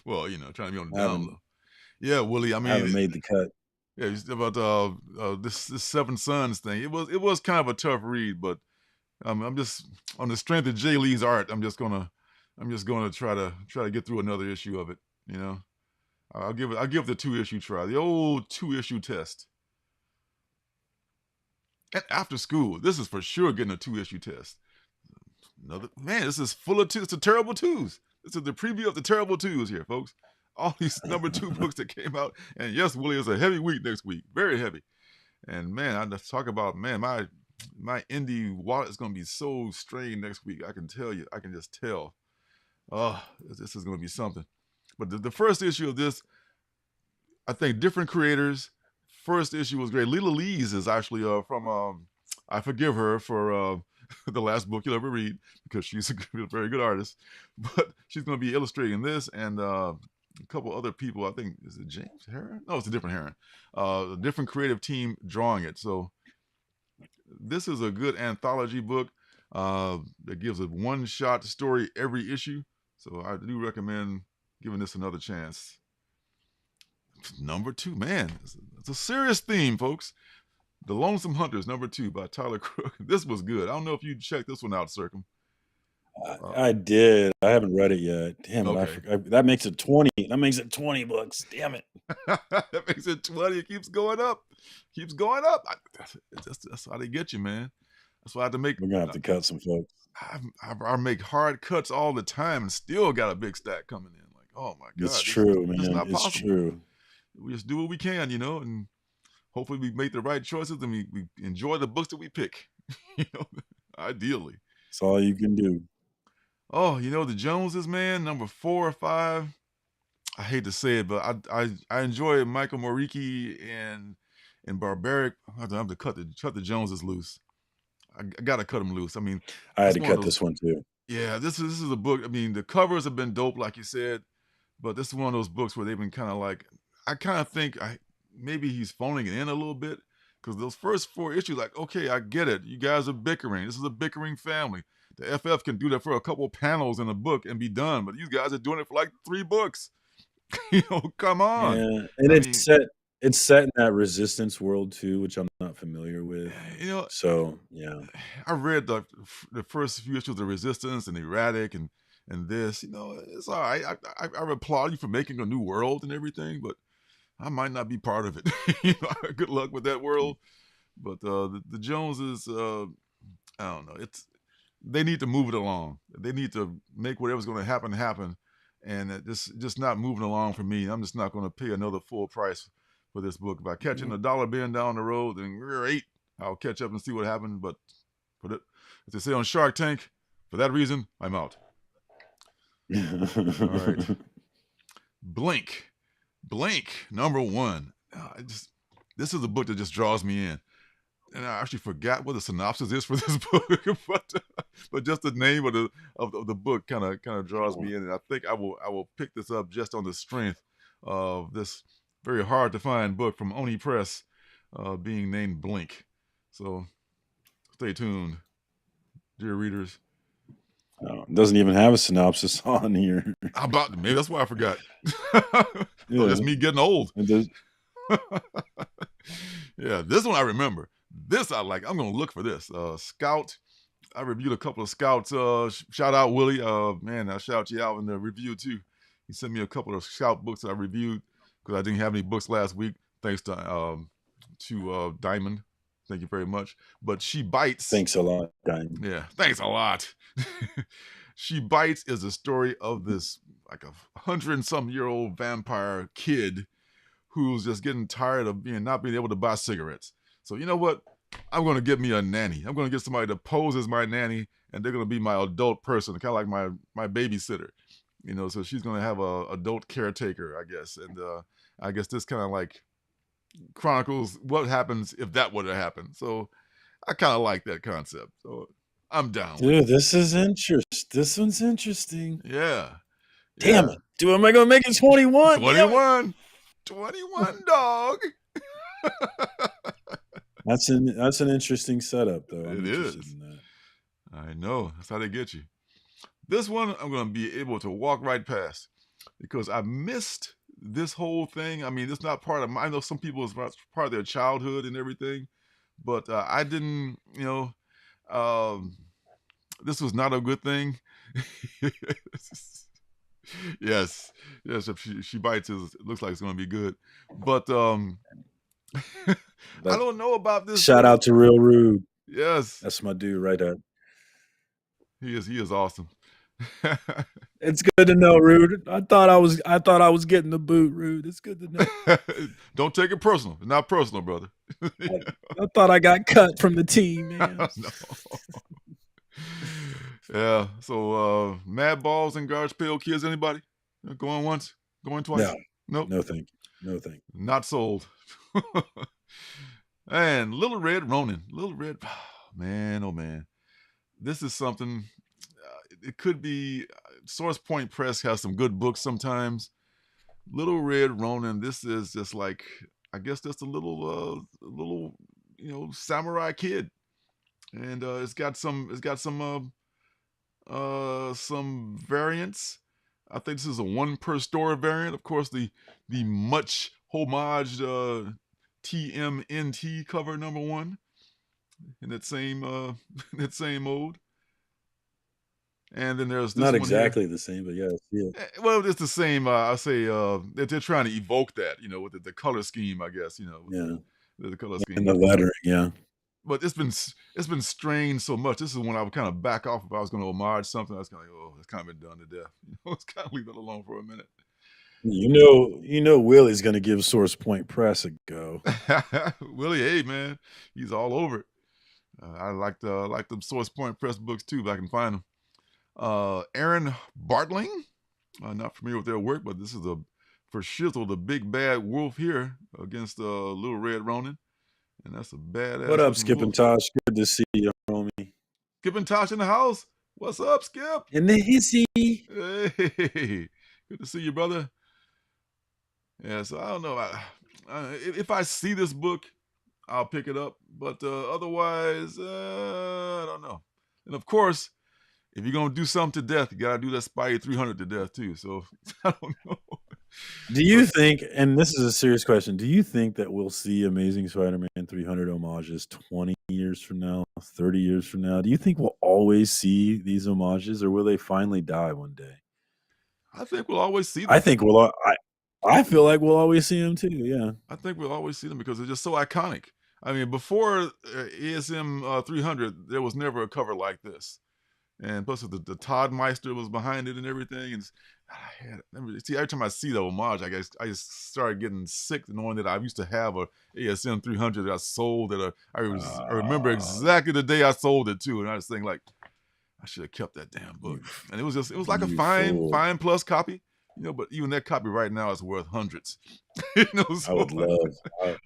Well, trying to be on the down low. Yeah, Willie. I mean, I haven't made the cut. Yeah, about this Seven Sons thing. It was kind of a tough read, but I'm just on the strength of Jay Lee's art. I'm just gonna try to get through another issue of it. I'll give it the 2-issue try, the old 2-issue test. And after school, this is for sure getting a 2-issue test. This is full of twos. It's a terrible twos. This is the preview of the terrible twos here, folks. All these number 2 books that came out. And yes, Willie, is a heavy week next week. Very heavy. And man, I just talk about, man, my indie wallet is going to be so strained next week. I can tell you. I can just tell. Oh, this is going to be something. But the first issue of this, I think different creators. First issue was great. Lila Lees is actually from, I forgive her for the last book you'll ever read because she's a very good artist. But she's going to be illustrating this and a couple other people. I think, is it James Herron? No, it's a different Herron. A different creative team drawing it. So this is a good anthology book that gives a one-shot story every issue. So I do recommend giving this another chance. Number 2, man, it's a serious theme, folks. The Lonesome Hunters, number 2 by Tyler Crook. This was good. I don't know if you checked this one out, Surcam. I did. I haven't read it yet. Damn it! Okay. That makes it 20. That makes it 20 books. Damn it! That makes it 20. It keeps going up. Keeps going up. That's how they get you, man. That's why I have to make. We're gonna have to cut some folks. I make hard cuts all the time and still got a big stack coming in. Like, oh my God, it's true, man. It's not it's possible. True. We just do what we can, and hopefully we make the right choices and we enjoy the books that we pick. Ideally. That's all you can do. Oh, the Joneses, man, number 4 or 5. I hate to say it, but I enjoy Michael Moriki and Barbaric. I have to cut the Joneses loose. I gotta cut them loose. I mean, I had to cut this one too. Yeah, this is a book. I mean, the covers have been dope, like you said, but this is one of those books where they've been kind of like, I kind of think maybe he's phoning it in a little bit because those first 4 issues, like, okay, I get it. You guys are bickering. This is a bickering family. The FF can do that for a couple panels in a book and be done, but these guys are doing it for like 3 books. Come on. Yeah, and it's set in that Resistance world too, which I'm not familiar with. So yeah, I read the first few issues of Resistance and Erratic and this. It's all right. I applaud you for making a new world and everything, but I might not be part of it. Good luck with that world. But the Joneses, I don't know. They need to move it along. They need to make whatever's going to happen. And it's just not moving along for me. I'm just not going to pay another full price for this book. If I catch it in a dollar bin down the road, then great. I'll catch up and see what happened. But as they say on Shark Tank, for that reason, I'm out. All right. Blink, number 1. This is a book that just draws me in. and I actually forgot what the synopsis is for this book, but just the name of the book kind of draws me in, and I think I will pick this up just on the strength of this very hard to find book from Oni Press, being named Blink. So stay tuned, dear readers. Oh, it doesn't even have a synopsis on here. How about maybe that's why I forgot. Yeah. That's me getting old. Yeah, this one I remember. This I like. I'm gonna look for this. Scout. I reviewed a couple of Scouts. Shout out Willie. Man, I shout you out in the review too. He sent me a couple of Scout books I reviewed because I didn't have any books last week. Thanks to Diamond. Thank you very much. But She Bites. Thanks a lot, Diamond. Yeah, thanks a lot. She Bites is a story of this like 100-some-year-old vampire kid who's just getting tired of not being able to buy cigarettes. So you know what? I'm going to get me a nanny. I'm going to get somebody to pose as my nanny, and they're going to be my adult person, kind of like my babysitter. So she's going to have a adult caretaker, I guess. And I guess this kind of like chronicles what happens if that were to happen. So I kind of like that concept. So I'm down. Dude, this is interesting. This one's interesting. Yeah. Damn it. Dude, am I going to make it 21? 21. 21, dog. That's an interesting setup, though. It is. I know. That's how they get you. This one I'm going to be able to walk right past because I missed this whole thing. I mean, it's not part of I know some people it's part of their childhood and everything, but I didn't, this was not a good thing. Yes. If she bites, it looks like it's going to be good. But I don't know about this. Shout out to Real Rude. Yes. That's my dude right there. He is awesome. It's good to know, Rude. I thought I was getting the boot, Rude. It's good to know. Don't take it personal. It's not personal, brother. I thought I got cut from the team, man. No. Yeah. So Mad Balls and Garbage Pail Kids, anybody? Going once? Going twice? No. Nope. No thank you. No thank you. Not sold. And Little Red Ronin. Little Red, man, oh man. This is something, it could be, Source Point Press has some good books sometimes. Little Red Ronin, this is just like, I guess that's a little samurai kid. And it's got some variants. I think this is a 1 per store variant. Of course, the much homaged TMNT cover #1 in that same mode. And then there's this not one exactly here. the same, but yeah, Well, it's the same. I say they're trying to evoke that, with the color scheme, I guess, the color scheme and the lettering, yeah. But it's been strained so much. This is when I would kind of back off if I was going to homage something. I was kind of like, oh, it's kind of been done to death. Let's kind of leave it alone for a minute. Willie's going to give Source Point Press a go. Willie, hey man, he's all over it. I like the Source Point Press books too, if I can find them. Aaron Bartling, not familiar with their work, but this is for shizzle, the big bad wolf here against Little Red Ronin. And that's a badass. What up, Skip and Tosh? Good to see you, homie. Skip and Tosh in the house. What's up, Skip? In the hissy. Hey, good to see you, brother. Yeah, so I don't know. If I see this book, I'll pick it up. But otherwise, I don't know. And of course, if you're going to do something to death, you got to do that Spidey 300 to death too. So I don't know. Do you think, and this is a serious question, do you think that we'll see Amazing Spider-Man 300 homages 20 years from now, 30 years from now? Do you think we'll always see these homages, or will they finally die one day? I think we'll always see them. I feel like we'll always see them too, yeah. I think we'll always see them because they're just so iconic. I mean, before ASM 300, there was never a cover like this. And plus, the Todd Meister was behind it and everything. And every time I see the homage, I just started getting sick knowing that I used to have a ASM 300 that I sold. I remember exactly the day I sold it too, and I was thinking like, I should have kept that damn book. And it was like a fine plus copy, But even that copy right now is worth hundreds. So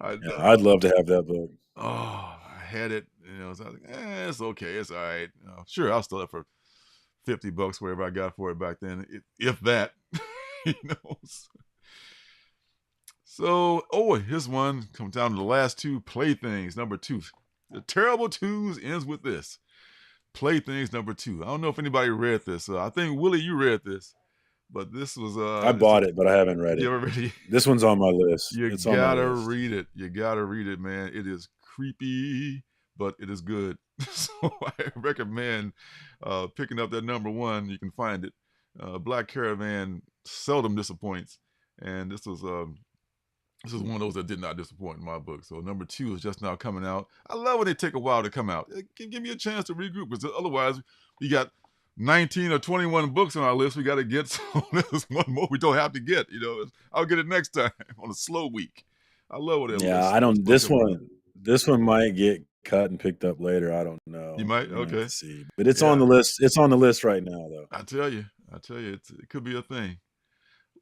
I'd love to have that book. Oh, I had it. So I was like, it's okay, it's all right. Sure, I'll sell it for $50, wherever I got for it back then, if that. So, here's one. Comes down to the last two playthings. Number 2. The Terrible Twos ends with this. Playthings number 2. I don't know if anybody read this. I think, Willie, you read this. But this was... I bought it, but I haven't read it. You ever read it? This one's on my list. It's gotta read it. You gotta read it, man. It is creepy, but it is good. So I recommend picking up that number 1. You can find it. Black Caravan seldom disappoints. And this was one of those that did not disappoint in my book. So number 2 is just now coming out. I love when they take a while to come out. It can give me a chance to regroup, because otherwise we got 19 or 21 books on our list we got to get. So there's one more we don't have to get. I'll get it next time on a slow week. I love what it is. Yeah, I don't. This one might get cut and picked up later. I don't know. You might. Okay. See, but it's on the list. It's on the list right now, though. I tell you, it could be a thing.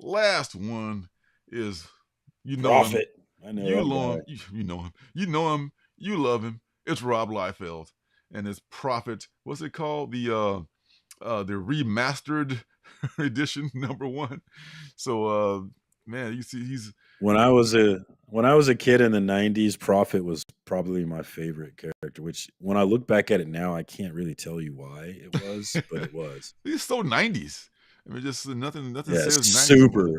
Last one is Prophet. I know you know him. You know him. You know him. You love him. It's Rob Liefeld and his Prophet. What's it called? The remastered edition, number 1. So man, you see, he's... When I was a kid in the 90s, Prophet was probably my favorite character, which when I look back at it now, I can't really tell you why it was, but it was. He's so 90s. I mean, just nothing Yeah, says 90s. Super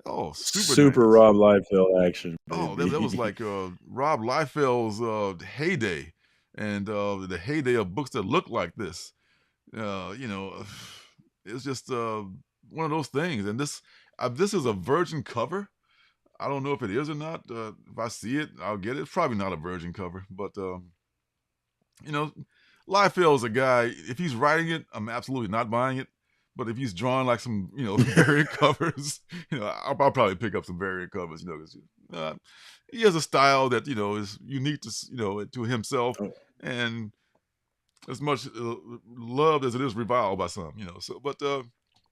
90s. Rob Liefeld action. Baby. That was like Rob Liefeld's heyday, and the heyday of books that look like this. It's just one of those things. And this is a virgin cover. I don't know if it is or not. If I see it, I'll get it. It's probably not a virgin cover, but Liefeld's a guy. If he's writing it, I'm absolutely not buying it. But if he's drawing like some, variant covers, I'll probably pick up some variant covers, because he has a style that, is unique to himself, and as much loved as it is reviled by some, So, but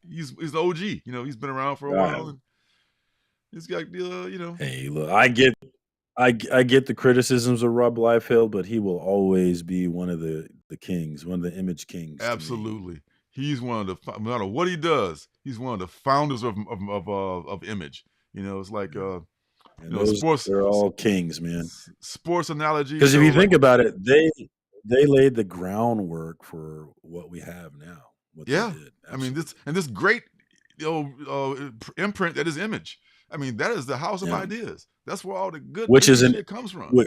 he's the OG, he's been around for a while, and he's got, Hey, look, I get the criticisms of Rob Liefeld, but he will always be one of the kings, one of the image kings. Absolutely. He's one of the, no matter what he does, he's one of the founders of image. It's like sports. They're all kings, man. Sports analogy. Because if you think about it, they laid the groundwork for what we have now. Yeah, I mean this great imprint that is Image. I mean, that is the house of ideas. That's where all the good shit comes from.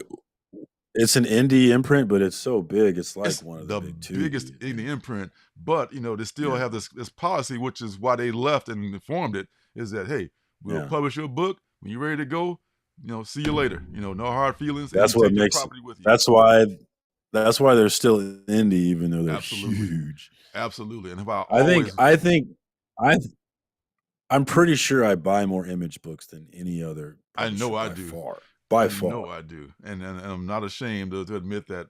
It's an indie imprint, but it's so big. It's like one of the biggest indie imprint. But they still have this policy, which is why they left and formed it. Is that, hey, we'll publish your book when you're ready to go. See you later. No hard feelings. That's what makes it. That's why they're still indie, even though they're huge. Absolutely. And I'm pretty sure I buy more Image books than any other. I know I do. By far. No, I do, and I'm not ashamed to admit that,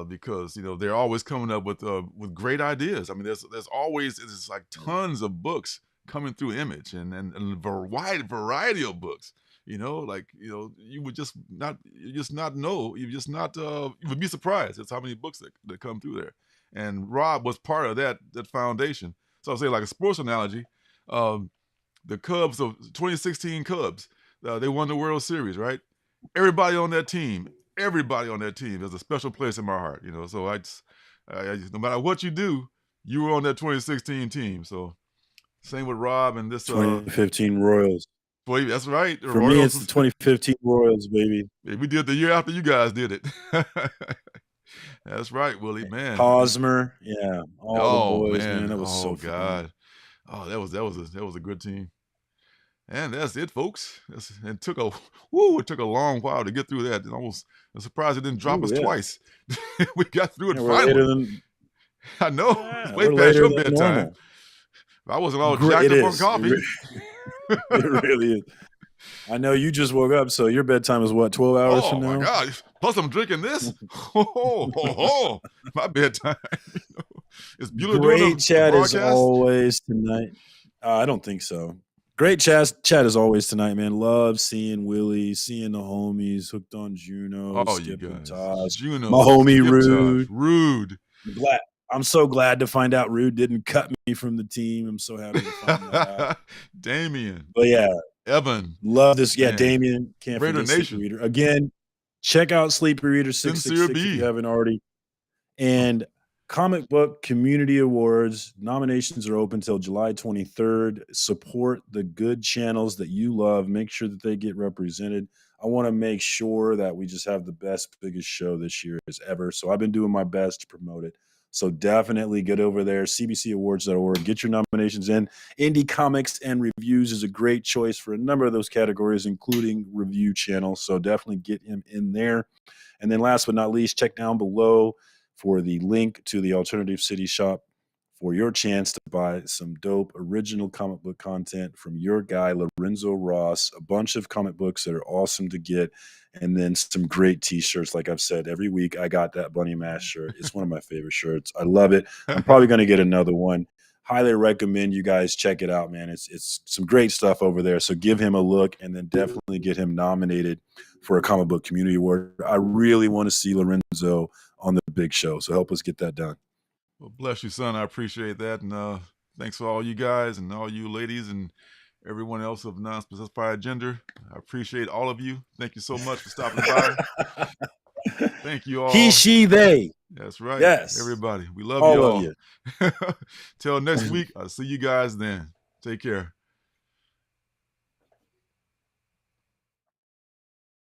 because they're always coming up with great ideas. I mean, there's always like tons of books coming through Image, and a variety of books. You would just not know. You would be surprised. That's how many books that come through there. And Rob was part of that foundation. So I'll say, like a sports analogy, the Cubs of 2016 Cubs, they won the World Series, right? Everybody on that team has a special place in my heart, So I no matter what you do, you were on that 2016 team. So same with Rob and this 2015 Royals. Boy, that's right. For me, it's the 2015 Royals, baby. Yeah, we did the year after you guys did it. That's right, Willie, man. Hosmer, yeah, all the boys, man. That was so God. Fun. That was a good team. And that's it, folks. It took a long while to get through that. I'm surprised it didn't drop us twice. We got through it finally. I know. Way past your bedtime. I wasn't all jacked up on coffee. It really is. I know you just woke up, so your bedtime is what, 12 hours from now? Oh my God! Plus, I'm drinking this. My bedtime. It's beautiful. Great chat as always tonight. I don't think so. Great chat as always tonight, man. Love seeing Willie, seeing the homies, hooked on Juno, All you Skip and guys. Tosh, my Juno, homie Skip Tosh, Rude. Rude. I'm so glad to find out Rude didn't cut me from the team. I'm so happy to find that out. Damien. But yeah, Evan. love this. Yeah, Man. Damien. Can't Raider forget Sleepy Nation. Reader. Again, check out Sleepy Reader Sincere 666 if B. you haven't already. And Comic Book Community Awards nominations are open till July 23rd. Support the good channels that you love. Make sure that they get represented. I want to make sure that we just have the best, biggest show this year as ever. So I've been doing my best to promote it. So definitely get over there, cbcawards.org, get your nominations in. Indie Comics and Reviews is a great choice for a number of those categories, including review channels. So definitely get him in there. And then last but not least, check down below for the link to the Alternative City shop for your chance to buy some dope original comic book content from your guy, Lorenzo Ross, a bunch of comic books that are awesome to get, and then some great t-shirts. Like I've said, every week I got that Bunny Mask shirt. It's one of my favorite shirts. I love it. I'm probably going to get another one. Highly recommend you guys check it out, man. It's some great stuff over there. So give him a look and then definitely get him nominated for a comic book community award. I really want to see Lorenzo on the big show. So help us get that done. Well, bless you, son. I appreciate that. And thanks for all you guys and all you ladies and everyone else of non-specified gender. I appreciate all of you. Thank you so much for stopping by. Thank you all. He, she, they. That's right. Yes. Everybody. We love all you all. Of you. Till next week. I'll see you guys then. Take care.